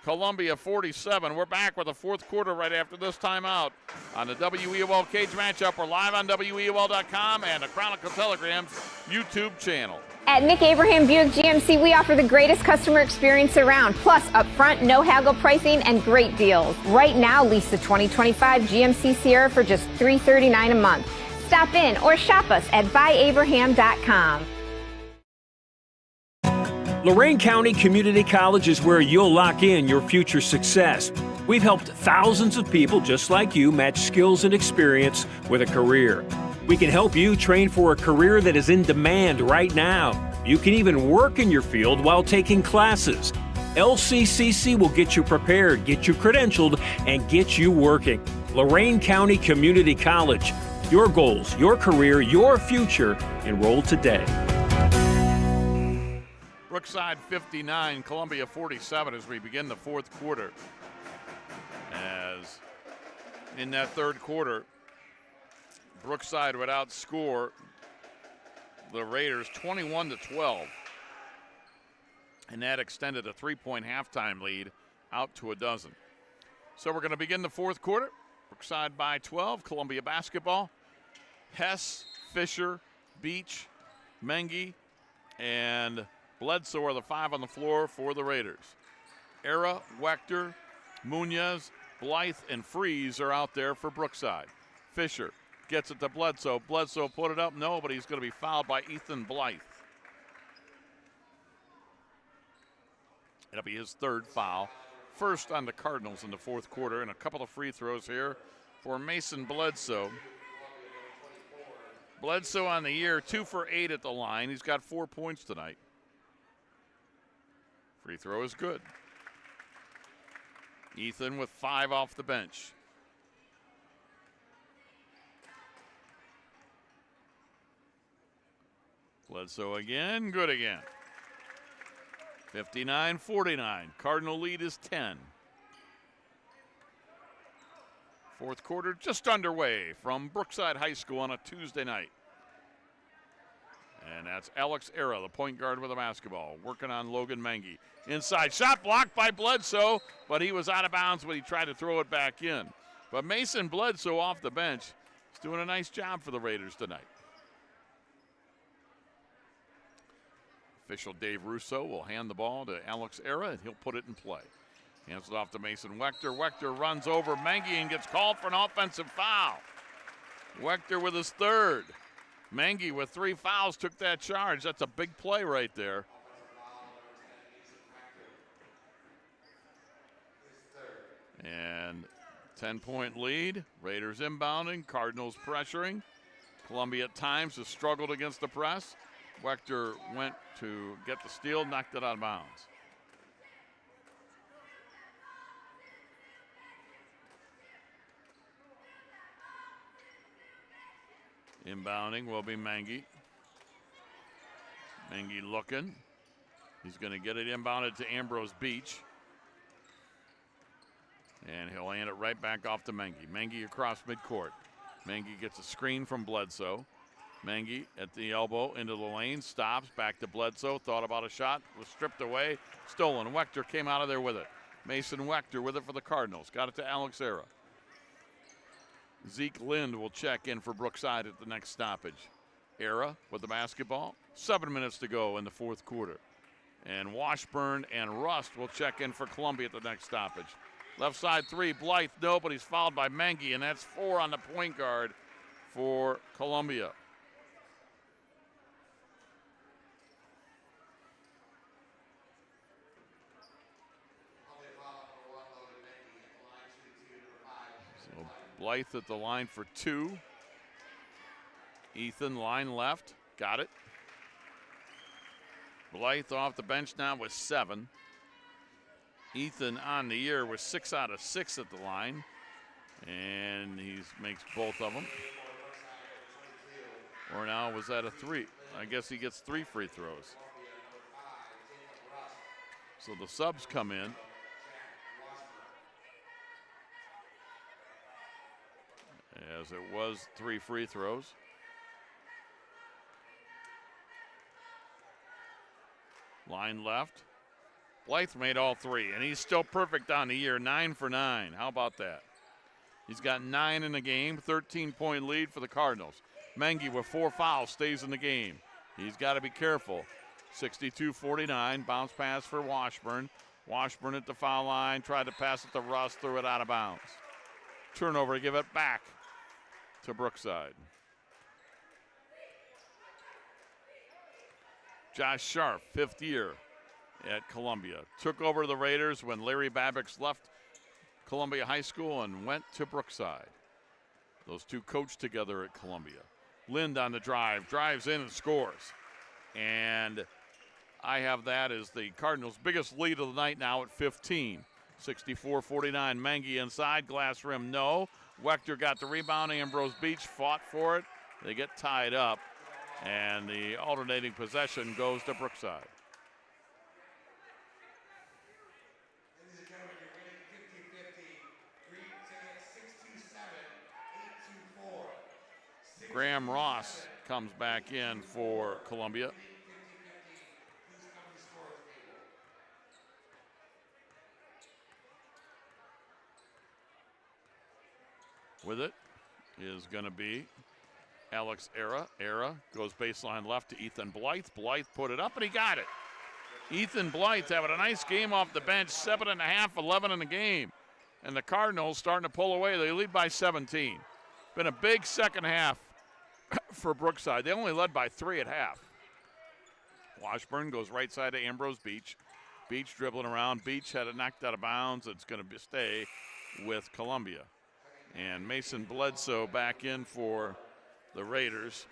Columbia 47. We're back with the fourth quarter right after this timeout on the WEOL Cage Matchup. We're live on WEOL.com and the Chronicle Telegram's YouTube channel. At Nick Abraham Buick GMC, we offer the greatest customer experience around, plus upfront, no haggle pricing and great deals. Right now, lease the 2025 GMC Sierra for just $339 a month. Stop in or shop us at buyabraham.com. Lorain County Community College is where you'll lock in your future success. We've helped thousands of people just like you match skills and experience with a career. We can help you train for a career that is in demand right now. You can even work in your field while taking classes. LCCC will get you prepared, get you credentialed, and get you working. Lorain County Community College. Your goals, your career, your future. Enroll today. Brookside 59, Columbia 47 as we begin the fourth quarter. As in that third quarter, Brookside would outscore the Raiders 21-12. And that extended a 3-point halftime lead out to a dozen. So we're going to begin the fourth quarter. Brookside by 12, Columbia basketball. Hess, Fisher, Beach, Mengi, and Bledsoe are the 5 on the floor for the Raiders. Era, Wechter, Munoz, Blythe, and Freeze are out there for Brookside. Fisher gets it to Bledsoe. Bledsoe put it up. No, but he's going to be fouled by Ethan Blythe. It'll be his third foul. First on the Cardinals in the fourth quarter, and a couple of free throws here for Mason Bledsoe. Bledsoe on the year, 2 for 8 at the line. He's got 4 points tonight. Free throw is good. Ethan with 5 off the bench. Bledsoe again, good again. 59-49. Cardinal lead is 10. Fourth quarter just underway from Brookside High School on a Tuesday night. And that's Alex Era, the point guard with the basketball, working on Logan Mengi. Inside shot blocked by Bledsoe, but he was out of bounds when he tried to throw it back in. But Mason Bledsoe off the bench is doing a nice job for the Raiders tonight. Official Dave Russo will hand the ball to Alex Era, and he'll put it in play. Hands it off to Mason Wechter. Wechter runs over Mengi and gets called for an offensive foul. Wechter with his third. Mengi with 3 fouls took that charge. That's a big play right there. And 10-point lead. Raiders inbounding. Cardinals pressuring. Columbia at times has struggled against the press. Wechter went to get the steal, knocked it out of bounds. Inbounding will be Mengi. Mengi looking. He's going to get it inbounded to Ambrose Beach. And he'll hand it right back off to Mengi. Mengi across midcourt. Mengi gets a screen from Bledsoe. Mengi at the elbow into the lane, stops, back to Bledsoe, thought about a shot, was stripped away, stolen. Wechter came out of there with it. Mason Wechter with it for the Cardinals. Got it to Alex Era. Zeke Lind will check in for Brookside at the next stoppage. Era with the basketball. 7 minutes to go in the fourth quarter. And Washburn and Rust will check in for Columbia at the next stoppage. Left side three, Blythe, no, but he's fouled by Mengi, and that's 4 on the point guard for Columbia. So Blythe at the line for 2. Ethan line left, got it. Blythe off the bench now with 7. Ethan on the year with 6 out of 6 at the line, and he makes both of them. Or now was that a 3? I guess he gets 3 free throws. So the subs come in. As it was 3 free throws. Line left. Blythe made all 3, and he's still perfect on the year, 9 for 9. How about that? He's got 9 in the game, 13-point lead for the Cardinals. Mengi with 4 fouls stays in the game. He's got to be careful. 62-49, bounce pass for Washburn. Washburn at the foul line, tried to pass it to Rust, threw it out of bounds. Turnover to give it back to Brookside. Josh Sharp, 5th year at Columbia. Took over the Raiders when Larry Babbitt left Columbia High School and went to Brookside. Those two coached together at Columbia. Lind on the drive, drives in and scores. And I have that as the Cardinals' biggest lead of the night now at 15. 64-49, Mengi inside, glass rim, no. Wechter got the rebound, Ambrose Beach fought for it. They get tied up, and the alternating possession goes to Brookside. Graham Ross comes back in for Columbia. With it is going to be Alex Era. Era goes baseline left to Ethan Blythe. Blythe put it up, and he got it. Ethan Blythe having a nice game off the bench, 7.5, 11 in the game. And the Cardinals starting to pull away. They lead by 17. Been a big second half for Brookside. They only led by 3 at half. Washburn goes right side to Ambrose Beach. Beach dribbling around. Beach had it knocked out of bounds. It's going to stay with Columbia. And Mason Bledsoe back in for the Raiders.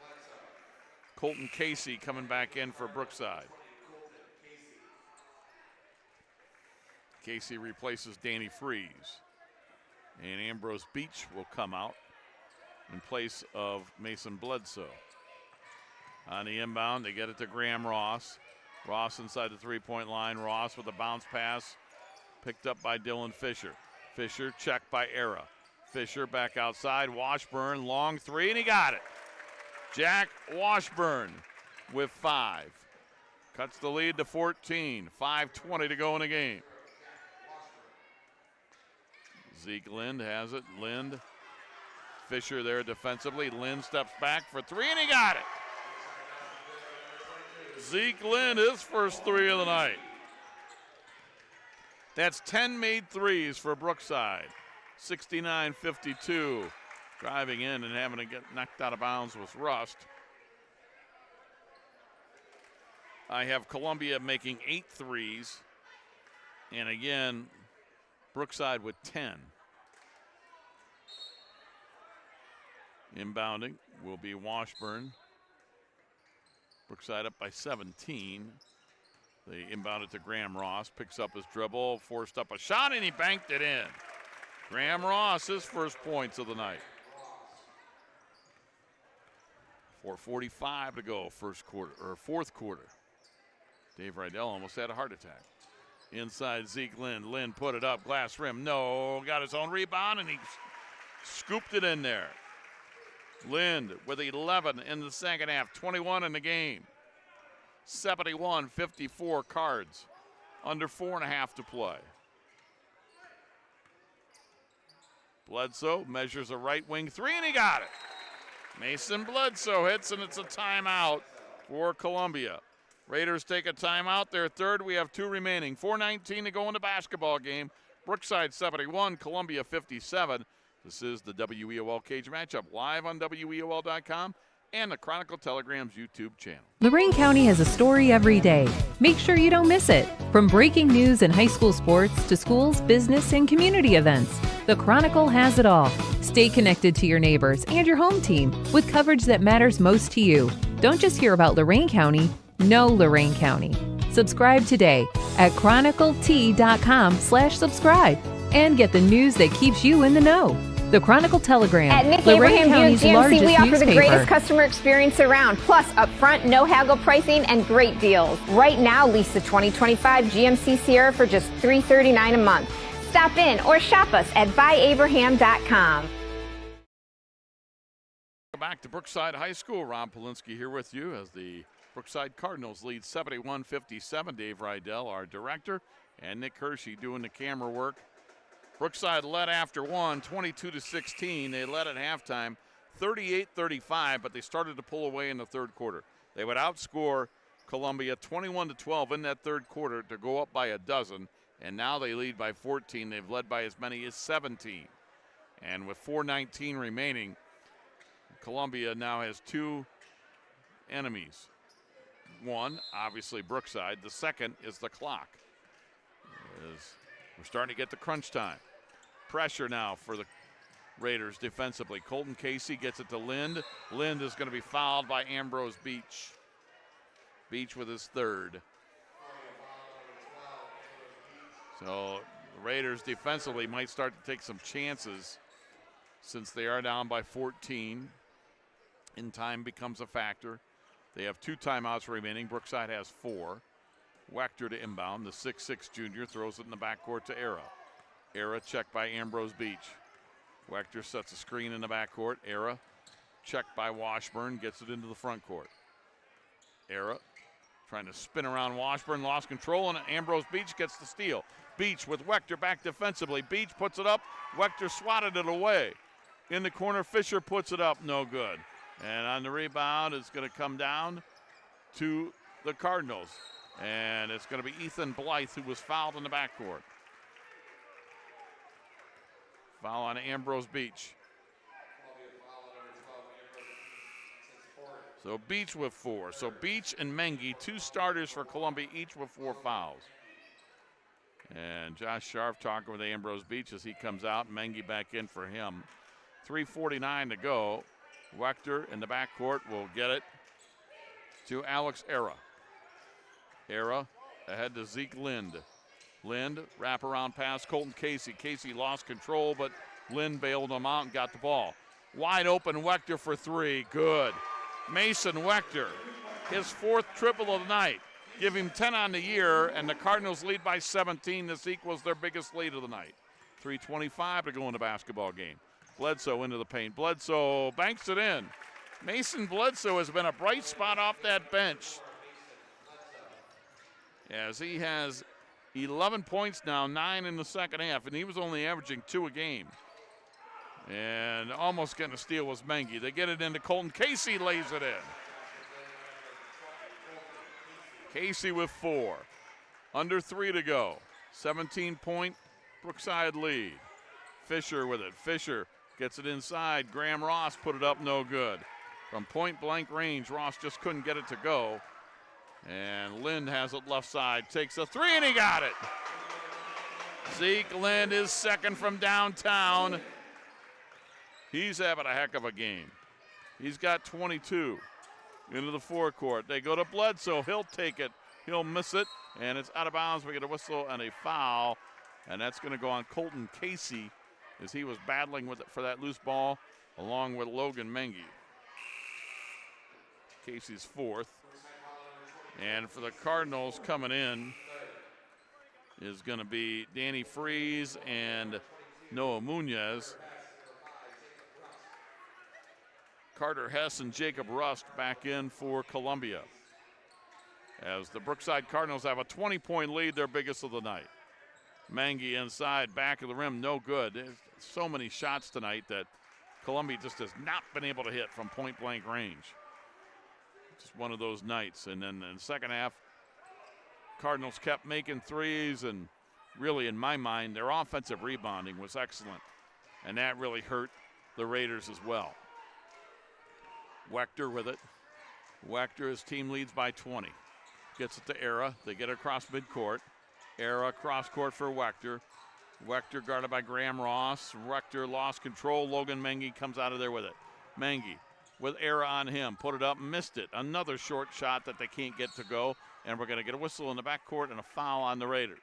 Colton Casey coming back in for Brookside. Casey replaces Danny Freeze. And Ambrose Beach will come out in place of Mason Bledsoe. On the inbound, they get it to Graham Ross. Ross inside the three-point line. Ross with a bounce pass picked up by Dylan Fisher. Fisher checked by Era. Fisher back outside. Washburn, long 3, and he got it. Jack Washburn with 5. Cuts the lead to 14. 5:20 to go in the game. Zeke Lind has it. Lind. Fisher there defensively. Lind steps back for 3, and he got it. Zeke Lind, his first 3 of the night. That's 10 made threes for Brookside. 69-52. Driving in and having to get knocked out of bounds was Rust. I have Columbia making 8 threes. And again, Brookside with 10. Inbounding will be Washburn. Brookside up by 17. They inbounded to Graham Ross. Picks up his dribble, forced up a shot, and he banked it in. Graham Ross, his first points of the night. 4:45 to go, fourth quarter. Dave Rydell almost had a heart attack. Inside Zeke Lind. Lind put it up, glass rim. No, got his own rebound, and he scooped it in there. Lind with 11 in the second half, 21 in the game. 71-54 Cards. Under 4.5 to play. Bledsoe measures a right wing three, and he got it. Mason Bledsoe hits, and it's a timeout for Columbia. Raiders take a timeout. Their third. We have 2 remaining. 4:19 to go in the basketball game. Brookside 71, Columbia 57. This is the WEOL Cage Matchup live on WEOL.com and the Chronicle Telegram's YouTube channel. Lorain County has a story every day. Make sure you don't miss it. From breaking news and high school sports to schools, business, and community events, the Chronicle has it all. Stay connected to your neighbors and your home team with coverage that matters most to you. Don't just hear about Lorain County, know Lorain County. Subscribe today at chroniclet.com/subscribe and get the news that keeps you in the know. The Chronicle Telegram, At Nick Lorain Abraham County's Buick GMC, largest we offer newspaper. the greatest customer experience around, plus upfront, no haggle pricing and great deals. Right now, lease the 2025 GMC Sierra for just $339 a month. Stop in or shop us at buyabraham.com. Back to Brookside High School. Ron Polinsky here with you as the Brookside Cardinals lead 71-57. Dave Rydell, our director, and Nick Hershey doing the camera work. Brookside led after one, 22-16. They led at halftime, 38-35, but they started to pull away in the third quarter. They would outscore Columbia 21-12 in that third quarter to go up by a dozen, and now they lead by 14. They've led by as many as 17. And with 4:19 remaining, Columbia now has 2 enemies. One, obviously Brookside. The second is the clock. We're starting to get the crunch time. Pressure now for the Raiders defensively. Colton Casey gets it to Lind. Lind is going to be fouled by Ambrose Beach. Beach with his third. So the Raiders defensively might start to take some chances since they are down by 14. And time becomes a factor. They have 2 timeouts remaining. Brookside has 4. Wechter to inbound. The 6'6 junior throws it in the backcourt to Era. Era checked by Ambrose Beach. Wechter sets a screen in the backcourt. Era checked by Washburn, gets it into the front court. Era trying to spin around Washburn, lost control, and Ambrose Beach gets the steal. Beach with Wechter back defensively. Beach puts it up. Wechter swatted it away. In the corner, Fisher puts it up, no good. And on the rebound, it's going to come down to the Cardinals. And it's going to be Ethan Blythe, who was fouled in the backcourt. Foul on Ambrose Beach. So Beach with 4. So Beach and Mengi, 2 starters for Columbia, each with 4 fouls. And Josh Sharp talking with Ambrose Beach as he comes out. Mengi back in for him. 3:49 to go. Wechter in the backcourt will get it to Alex Era. Era ahead to Zeke Lind. Lind, wraparound pass, Colton Casey. Casey lost control, but Lind bailed him out and got the ball. Wide open, Wechter for 3. Good. Mason Wechter, his 4th triple of the night. Give him 10 on the year, and the Cardinals lead by 17. This equals their biggest lead of the night. 3:25 to go in the basketball game. Bledsoe into the paint. Bledsoe banks it in. Mason Bledsoe has been a bright spot off that bench, as he has 11 points now, 9 in the second half, and he was only averaging 2 a game. And almost getting a steal was Mengi. They get it into Colton. Casey lays it in. Casey with 4. Under 3 to go. 17-point Brookside lead. Fisher with it. Fisher gets it inside. Graham Ross put it up, no good. From point-blank range, Ross just couldn't get it to go. And Lind has it left side, takes a 3, and he got it. Zeke Lind is second from downtown. He's having a heck of a game. He's got 22 into the forecourt. They go to Bledsoe. He'll take it. He'll miss it, and it's out of bounds. We get a whistle and a foul, and that's going to go on Colton Casey as he was battling with it for that loose ball along with Logan Mengi. Casey's fourth. And for the Cardinals coming in is going to be Danny Freeze and Noah Munoz. Carter Hess and Jacob Rust back in for Columbia. As the Brookside Cardinals have a 20-point lead, their biggest of the night. Mangy inside, back of the rim, no good. There's so many shots tonight that Columbia just has not been able to hit from point-blank range. Just one of those nights. And then in the second half, Cardinals kept making threes, and really, in my mind, their offensive rebounding was excellent. And that really hurt the Raiders as well. Wechter with it. Wechter, his team leads by 20. Gets it to Era. They get it across midcourt. Era cross court for Wechter. Wechter guarded by Graham Ross. Wechter lost control. Logan Mengi comes out of there with it. Mengi with Era on him. Put it up, missed it. Another short shot that they can't get to go. And we're going to get a whistle in the backcourt and a foul on the Raiders.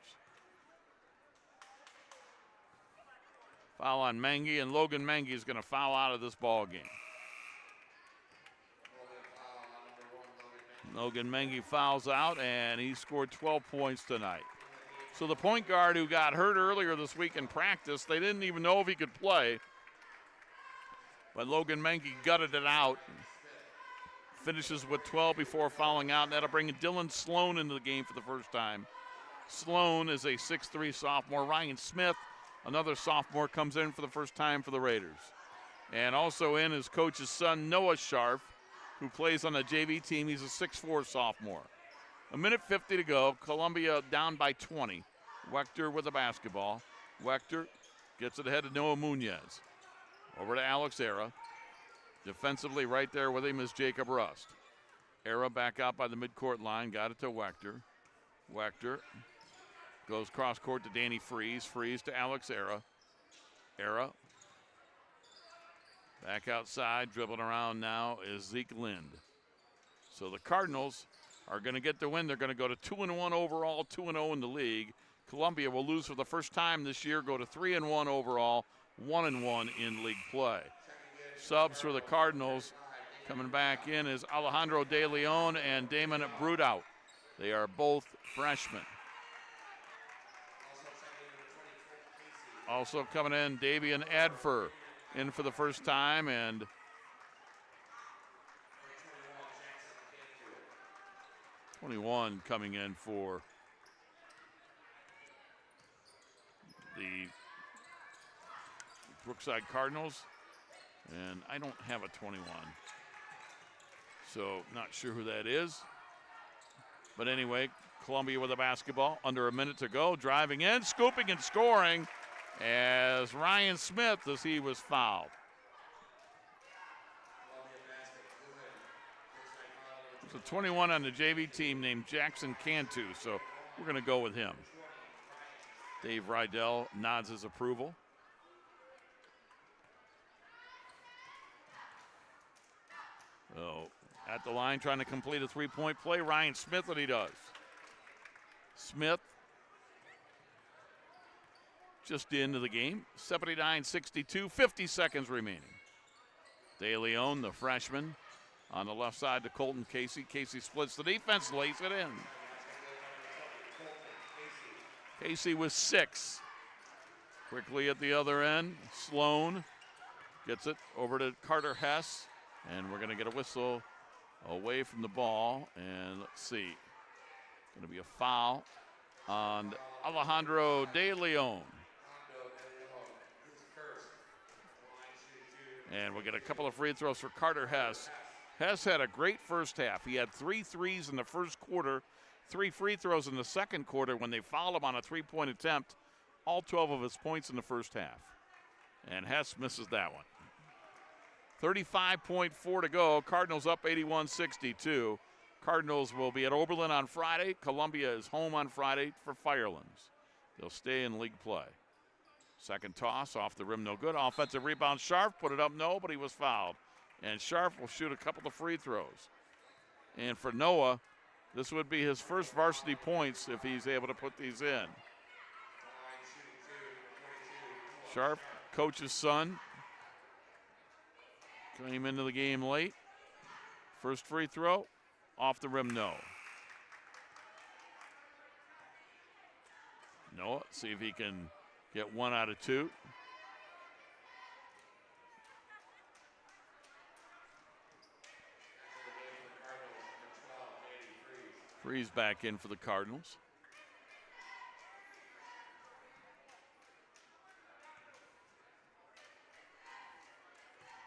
Foul on Mengi, and Logan Mengi is going to foul out of this ball game. Logan Mengi fouls out, and he scored 12 points tonight. So the point guard who got hurt earlier this week in practice, they didn't even know if he could play. But Logan Mengi gutted it out. Finishes with 12 before fouling out, and that'll bring Dylan Sloan into the game for the first time. Sloan is a 6'3 sophomore. Ryan Smith, another sophomore, comes in for the first time for the Raiders. And also in is coach's son, Noah Scharf, who plays on the JV team. He's a 6'4 sophomore. 1:50 to go. Columbia down by 20. Wechter with the basketball. Wechter gets it ahead to Noah Munoz. Over to Alex Era. Defensively right there with him is Jacob Rust. Era back out by the midcourt line. Got it to Wechter. Wechter goes cross court to Danny Freeze. Freeze to Alex Era. Era back outside, dribbling around now is Zeke Lind. So the Cardinals are going to get the win. They're going to go to 2-1 overall, 2-0 in the league. Columbia will lose for the first time this year, go to 3-1 overall, 1-1 in league play. Subs for the Cardinals coming back in is Alejandro De Leon and Damon Brudout. They are both freshmen. Also coming in, Davian Adfer in for the first time, and .21 coming in for the Brookside Cardinals. And I don't have a 21, so not sure who that is. But anyway, Columbia with the basketball, under a minute to go, driving in, scooping and scoring as Ryan Smith, as he was fouled. There's a 21 on the JV team named Jackson Cantu, so we're going to go with him. Dave Rydell nods his approval. So at the line trying to complete a three-point play, Ryan Smith, and he does. Smith just into the game, 79-62, 50 seconds remaining. De Leon, the freshman, on the left side to Colton Casey. Casey splits the defense, lays it in. Casey with 6. Quickly at the other end, Sloan gets it over to Carter Hess. And we're going to get a whistle away from the ball. And let's see. Going to be a foul on Alejandro De Leon. And we'll get a couple of free throws for Carter Hess. Hess had a great first half. He had 3 threes in the first quarter, 3 free throws in the second quarter when they fouled him on a three-point attempt. All 12 of his points in the first half. And Hess misses that one. 35.4 to go. Cardinals up 81-62. Cardinals will be at Oberlin on Friday. Columbia is home on Friday for Firelands. They'll stay in league play. Second toss off the rim, no good. Offensive rebound, Scharf put it up, no, but he was fouled. And Scharf will shoot a couple of free throws. And for Noah, this would be his first varsity points if he's able to put these in. Scharf, coach's son, came into the game late. First free throw, off the rim, no. Noah, see if he can get 1 out of 2. Freeze back in for the Cardinals.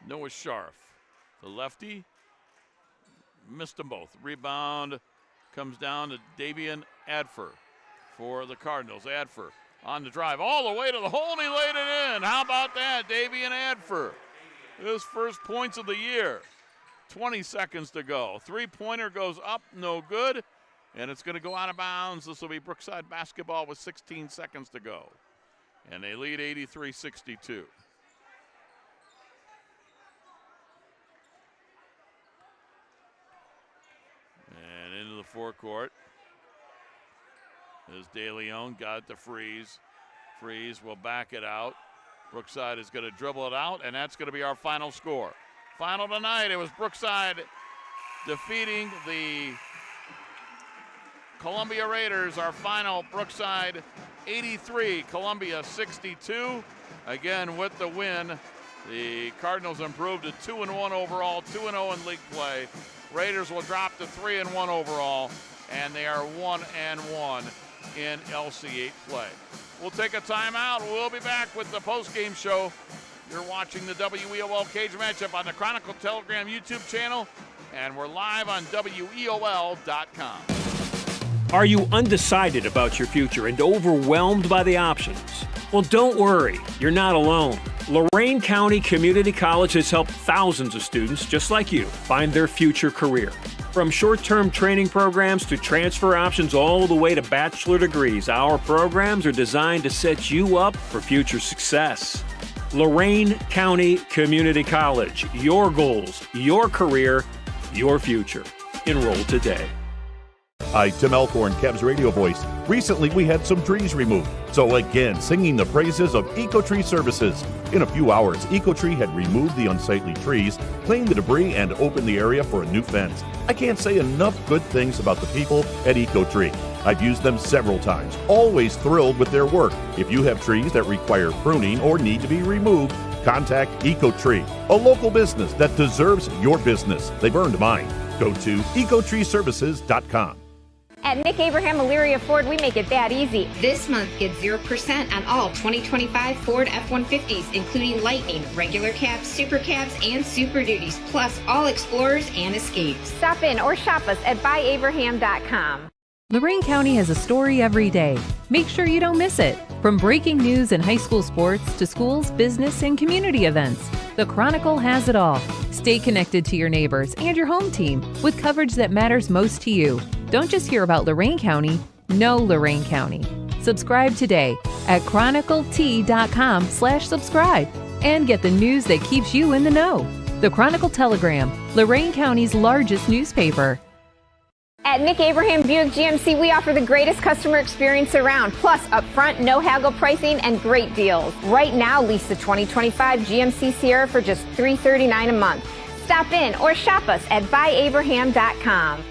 Noah Scharf, the lefty, missed them both. Rebound comes down to Davian Adfer for the Cardinals. Adfer on the drive all the way to the hole, and he laid it in. How about that, Davian Adfer? His first points of the year. 20 seconds to go. Three-pointer goes up, no good, and it's going to go out of bounds. This will be Brookside basketball with 16 seconds to go, and they lead 83-62. And into the forecourt is De Leon, got the freeze. Freeze will back it out. Brookside is going to dribble it out, and that's going to be our final score. Final tonight, it was Brookside defeating the Columbia Raiders. Our final, Brookside 83, Columbia 62. Again, with the win, the Cardinals improved to 2-1 overall, 2-0 in league play. Raiders will drop to 3-1 overall, and they are 1-1 in LC8 play. We'll take a timeout. We'll be back with the post-game show. You're watching the WEOL Cage Matchup on the Chronicle Telegram YouTube channel, and we're live on WEOL.com. Are you undecided about your future and overwhelmed by the options? Well, don't worry. You're not alone. Lorain County Community College has helped thousands of students just like you find their future career. From short-term training programs to transfer options all the way to bachelor degrees, our programs are designed to set you up for future success. Lorain County Community College. Your goals, your career, your future. Enroll today. Hi, Tim Elkhorn, Cavs radio voice. Recently, we had some trees removed. So again, singing the praises of EcoTree Services. In a few hours, EcoTree had removed the unsightly trees, cleaned the debris, and opened the area for a new fence. I can't say enough good things about the people at EcoTree. I've used them several times, always thrilled with their work. If you have trees that require pruning or need to be removed, contact EcoTree, a local business that deserves your business. They've earned mine. Go to ecotreeservices.com. At Nick Abraham Elyria Ford, we make it that easy. This month, get 0% on all 2025 Ford F-150s, including Lightning, regular cabs, super cabs, and Super Duties, plus all Explorers and Escapes. Stop in or shop us at buyabraham.com. Lorain County has a story every day. Make sure you don't miss it. From breaking news in high school sports to schools, business, and community events, the Chronicle has it all. Stay connected to your neighbors and your home team with coverage that matters most to you. Don't just hear about Lorain County, know Lorain County. Subscribe today at chroniclet.com/subscribe and get the news that keeps you in the know. The Chronicle Telegram, Lorain County's largest newspaper. At Nick Abraham Buick GMC, we offer the greatest customer experience around, plus upfront, no haggle pricing and great deals. Right now, lease the 2025 GMC Sierra for just $339 a month. Stop in or shop us at buyabraham.com.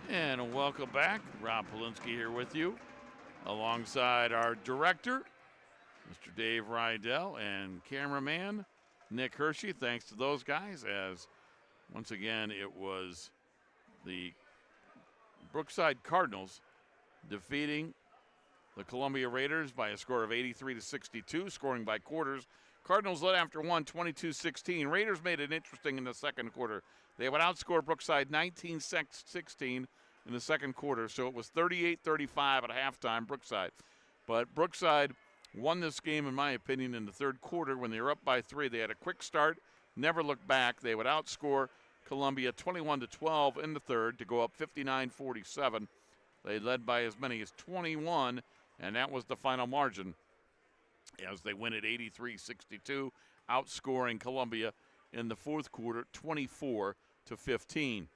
And welcome back. Rob Polinsky here with you, alongside our director, Mr. Dave Rydell, and cameraman Nick Hershey. Thanks to those guys, as once again it was the Brookside Cardinals defeating the Columbia Raiders by a score of 83-62, scoring by quarters. Cardinals led after one, 22-16. Raiders made it interesting in the second quarter. They would outscore Brookside 19-16 in the second quarter, so it was 38-35 at halftime, Brookside. But Brookside won this game, in my opinion, in the third quarter when they were up by 3. They had a quick start, never looked back. They would outscore Columbia 21-12 in the third to go up 59-47. They led by as many as 21, and that was the final margin as they win at 83-62, outscoring Columbia in the fourth quarter 24-15.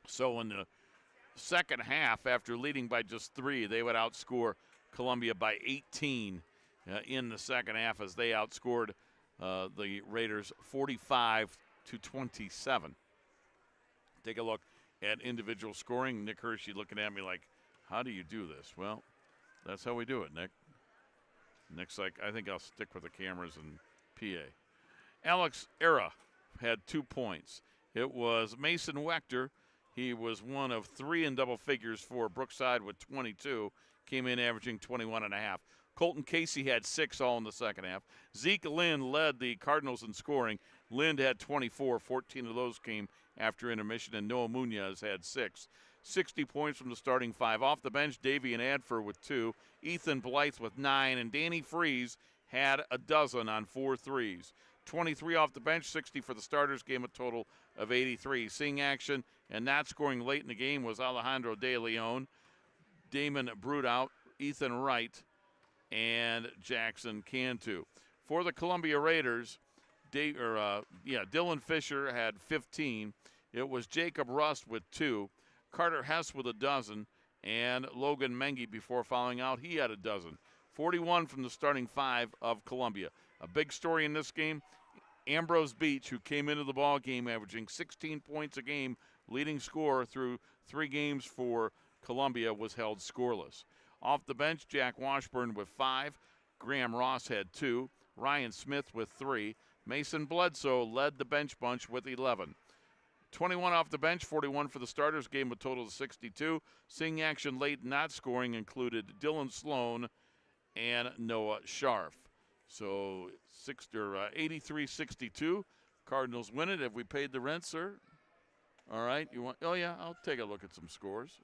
So in the second half, after leading by just 3, they would outscore Columbia by 18 in the second half, as they outscored the Raiders 45 to 27. Take a look at individual scoring. Nick Hershey looking at me like, how do you do this? Well, that's how we do it, Nick. Nick's like, I think I'll stick with the cameras and PA. Alex Era had 2 points. It was Mason Wechter. He was one of 3 in double figures for Brookside with 22. Came in averaging 21.5. Colton Casey had 6 all in the second half. Zeke Lind led the Cardinals in scoring. Lind had 24. 14 of those came after intermission, and Noah Munoz had 6. 60 points from the starting 5. Off the bench, Davian Adfer with 2. Ethan Blythe with 9, and Danny Freeze had a dozen on 4 threes. 23 off the bench, 60 for the starters, gave a total of 83. Seeing action and not scoring late in the game was Alejandro De Leon, Damon Brudout, Ethan Wright, and Jackson Cantu. For the Columbia Raiders, Dylan Fisher had 15. It was Jacob Rust with 2, Carter Hess with a dozen, and Logan Mengi before fouling out. He had a dozen. 41 from the starting 5 of Columbia. A big story in this game, Ambrose Beach, who came into the ball game averaging 16 points a game, leading scorer through 3 games for Columbia, was held scoreless. Off the bench, Jack Washburn with 5. Graham Ross had 2. Ryan Smith with 3. Mason Bledsoe led the bench bunch with 11. 21 off the bench, 41 for the starters, gave him a total of 62. Seeing action late, not scoring, included Dylan Sloan and Noah Scharf. So 83-62. Cardinals win it. Have we paid the rent, sir? All right. You want? Oh yeah, I'll take a look at some scores.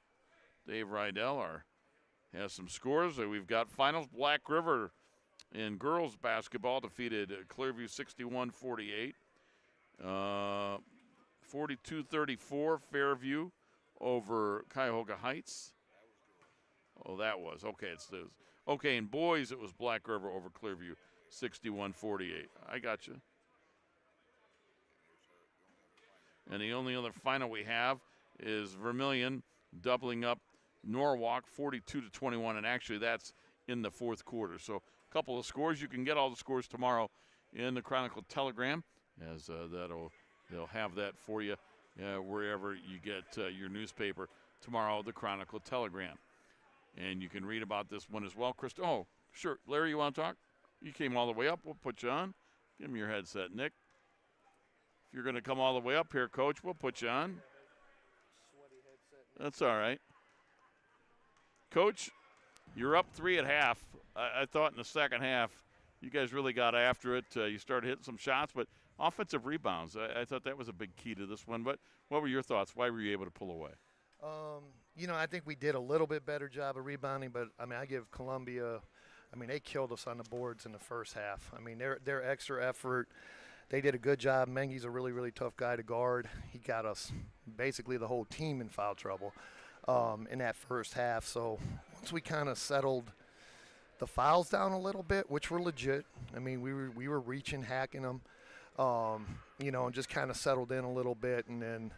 Dave Rydell has some scores. We've got finals. Black River in girls basketball defeated Clearview 61-48. 42-34 Fairview over Cuyahoga Heights. Oh, that was. Okay, it's this. Okay, in boys, it was Black River over Clearview, 61-48. I got you. And the only other final we have is Vermilion doubling up Norwalk, 42-21, and actually that's in the fourth quarter. So a couple of scores. You can get all the scores tomorrow in the Chronicle Telegram, as they'll have that for you wherever you get your newspaper tomorrow, the Chronicle Telegram. And you can read about this one as well. Oh, sure. Larry, you want to talk? You came all the way up. We'll put you on. Give him your headset, Nick. If you're going to come all the way up here, Coach, we'll put you on. That's all right. Coach, you're up 3 at half. I thought in the second half you guys really got after it. You started hitting some shots, but offensive rebounds, I thought that was a big key to this one. But what were your thoughts? Why were you able to pull away? I think we did a little bit better job of rebounding, but, I give Columbia – they killed us on the boards in the first half. Their extra effort, they did a good job. Mengi's a really, really tough guy to guard. He got us basically the whole team in foul trouble in that first half. So once we kind of settled the fouls down a little bit, which were legit. We were reaching, hacking them, and just kind of settled in a little bit, and then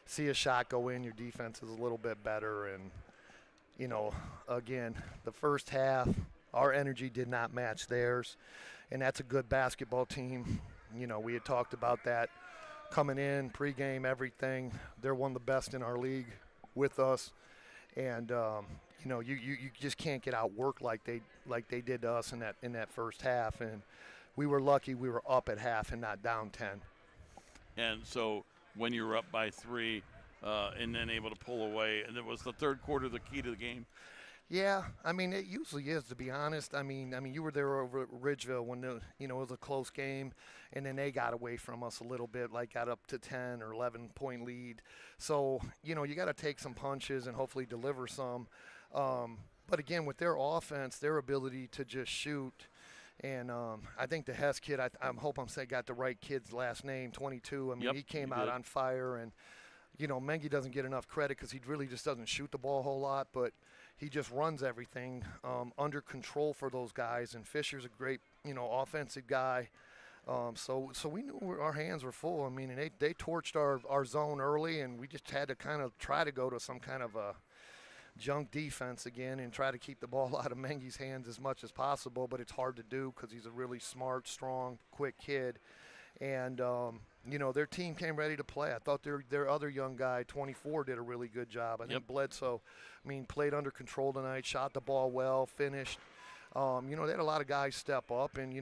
see a shot go in, your defense is a little bit better. And, again, the first half, our energy did not match theirs, and that's a good basketball team. We had talked about that coming in, pregame, everything. They're one of the best in our league with us, and you just can't get outworked like they did to us in that first half. And we were lucky we were up at half and not down 10. And so when you were up by 3 and then able to pull away, and it was the third quarter the key to the game. Yeah, it usually is, to be honest. You were there over at Ridgeville when it was a close game, and then they got away from us a little bit, got up to 10 or 11-point lead. So, you got to take some punches and hopefully deliver some. But again, with their offense, their ability to just shoot, and I think the Hess kid, I hope I'm saying got the right kid's last name, 22. Yep, he came out on fire, and Mengi doesn't get enough credit because he really just doesn't shoot the ball a whole lot, but he just runs everything under control for those guys. And Fisher's a great, offensive guy. So we knew our hands were full. And they torched our zone early, and we just had to kind of try to go to some kind of a junk defense again and try to keep the ball out of Mengi's hands as much as possible. But it's hard to do because he's a really smart, strong, quick kid. And, their team came ready to play. I thought their other young guy, 24, did a really good job. I think Bledsoe, played under control tonight, shot the ball well, finished. They had a lot of guys step up and,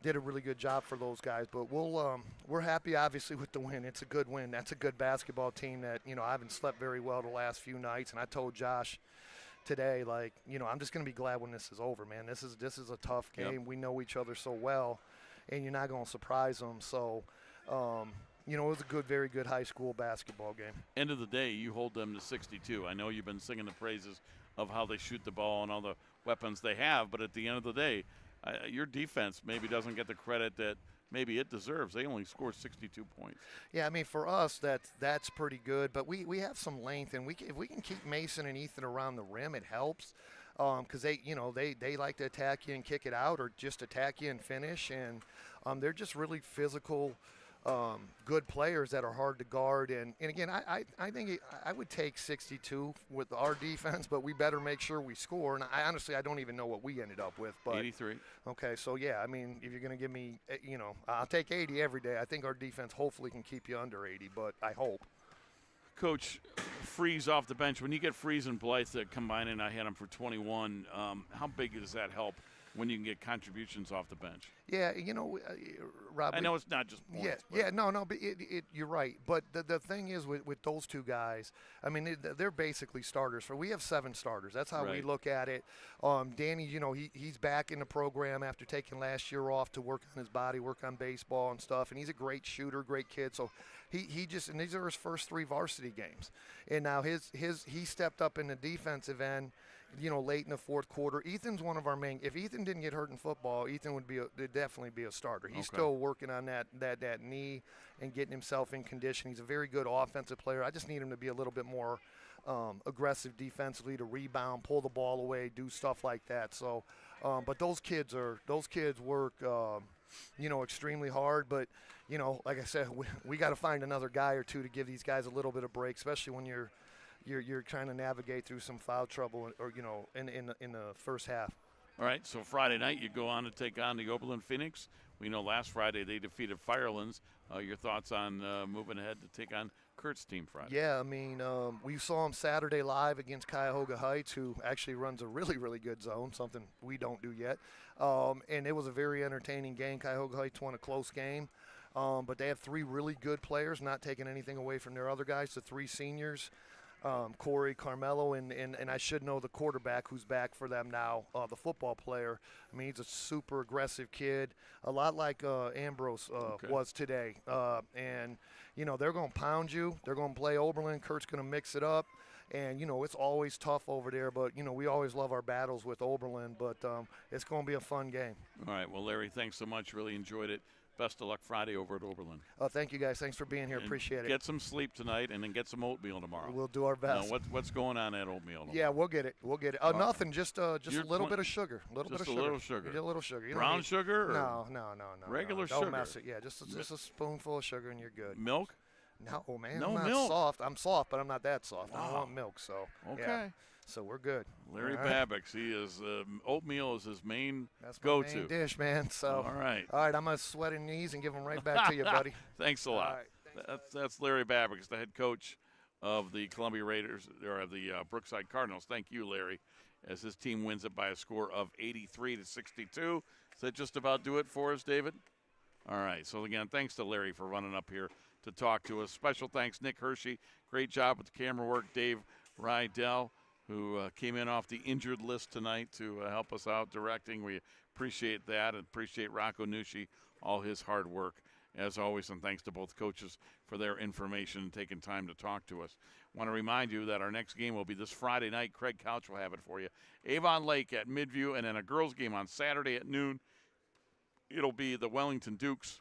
did a really good job for those guys. But we're happy, obviously, with the win. It's a good win. That's a good basketball team that, I haven't slept very well the last few nights. And I told Josh today, I'm just going to be glad when this is over, man. This is a tough game. Yep. We know each other so well, and you're not going to surprise them. So, it was a very good high school basketball game. End of the day, you hold them to 62. I know you've been singing the praises of how they shoot the ball and all the weapons they have, but at the end of the day, your defense maybe doesn't get the credit that maybe it deserves. They only scored 62 points. Yeah, for us, that's pretty good. But we have some length, and if we can keep Mason and Ethan around the rim, it helps. Because they like to attack you and kick it out, or just attack you and finish. And they're just really physical, good players that are hard to guard. And again, I think I would take 62 with our defense, but we better make sure we score. And I don't even know what we ended up with. But 83. Okay, so yeah, if you're going to give me, I'll take 80 every day. I think our defense hopefully can keep you under 80, but I hope. Coach, Freeze off the bench. When you get Freeze and Blythe combining, I had them for 21. How big does that help when you can get contributions off the bench? Yeah, Rob. I know it's not just points. Yeah, no, but you're right. But the thing is with those two guys, they're basically starters. We have 7 starters. That's how we look at it. Danny, he's back in the program after taking last year off to work on his body, work on baseball and stuff. And he's a great shooter, great kid. So he just, and these are his first 3 varsity games. And now he stepped up in the defensive end, late in the fourth quarter. Ethan's one of our main. If Ethan didn't get hurt in football, Ethan would definitely be a starter. He's still working on that knee and getting himself in condition. He's a very good offensive player. I just need him to be a little bit more aggressive defensively, to rebound, pull the ball away, do stuff like that. So, but those kids work, extremely hard. But like I said, we got to find another guy or two to give these guys a little bit of break, especially when you're trying to navigate through some foul trouble, or in the first half. All right, so Friday night you go on to take on the Oberlin Phoenix. We know last Friday they defeated Firelands. Your thoughts on moving ahead to take on Kurt's team Friday? Yeah, we saw him Saturday live against Cuyahoga Heights, who actually runs a really, really good zone, something we don't do yet. And it was a very entertaining game. Cuyahoga Heights won a close game. But they have 3 really good players, not taking anything away from their other guys, the 3 seniors. Corey, Carmelo, and I should know the quarterback who's back for them now, the football player. He's a super aggressive kid, a lot like Ambrose was today. And, they're going to pound you. They're going to play Oberlin. Kurt's going to mix it up. And, it's always tough over there. But, we always love our battles with Oberlin. But it's going to be a fun game. All right. Well, Larry, thanks so much. Really enjoyed it. Best of luck Friday over at Oberlin. Thank you, guys. Thanks for being here. Appreciate it. Get some sleep tonight, and then get some oatmeal tomorrow. We'll do our best. What's going on at oatmeal tomorrow? Yeah, we'll get it. Nothing. Just a little bit of sugar. A little sugar. Just a little sugar. Brown sugar? Or no. Regular sugar. Don't mess it. Yeah, just a spoonful of sugar, and you're good. Milk? No, man. No I'm not milk. soft. I'm soft, but I'm not that soft. Wow. I don't want milk, so. Okay. Yeah. So we're good. Larry right. Babbix, he is oatmeal is his main That's go-to. my main dish, man. So all right, I'm gonna sweat in knees and give them right back to you, buddy. Thanks a lot. All right. That's Larry Babbix, the head coach of the Columbia Raiders, or of the Brookside Cardinals. Thank you, Larry, as his team wins it by a score of 83-62. Does that just about do it for us, David? All right. So again, thanks to Larry for running up here to talk to us. Special thanks, Nick Hershey. Great job with the camera work. Dave Rydell, who came in off the injured list tonight to help us out directing. We appreciate that, and appreciate Rocco Nucci, all his hard work, as always, and thanks to both coaches for their information and taking time to talk to us. I want to remind you that our next game will be this Friday night. Craig Couch will have it for you. Avon Lake at Midview, and then a girls' game on Saturday at noon. It'll be the Wellington Dukes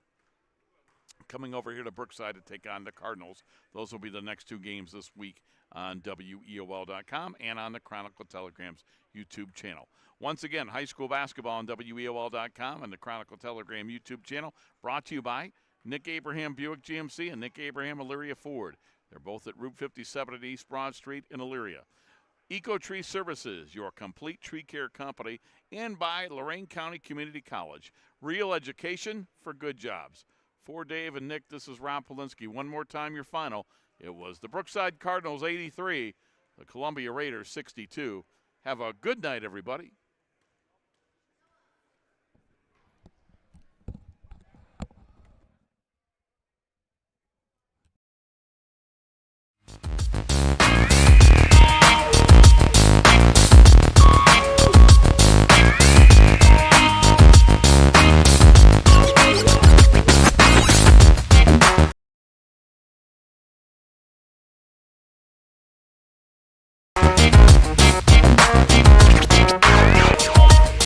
coming over here to Brookside to take on the Cardinals. Those will be the next 2 games this week on WEOL.com and on the Chronicle Telegram's YouTube channel. Once again, high school basketball on WEOL.com and the Chronicle Telegram YouTube channel, brought to you by Nick Abraham Buick GMC and Nick Abraham Elyria Ford. They're both at Route 57 at East Broad Street in Elyria. Eco Tree Services, your complete tree care company, and by Lorain County Community College. Real education for good jobs. For Dave and Nick, this is Ron Polinsky. One more time, your final. It was the Brookside Cardinals 83, the Columbia Raiders 62. Have a good night, everybody.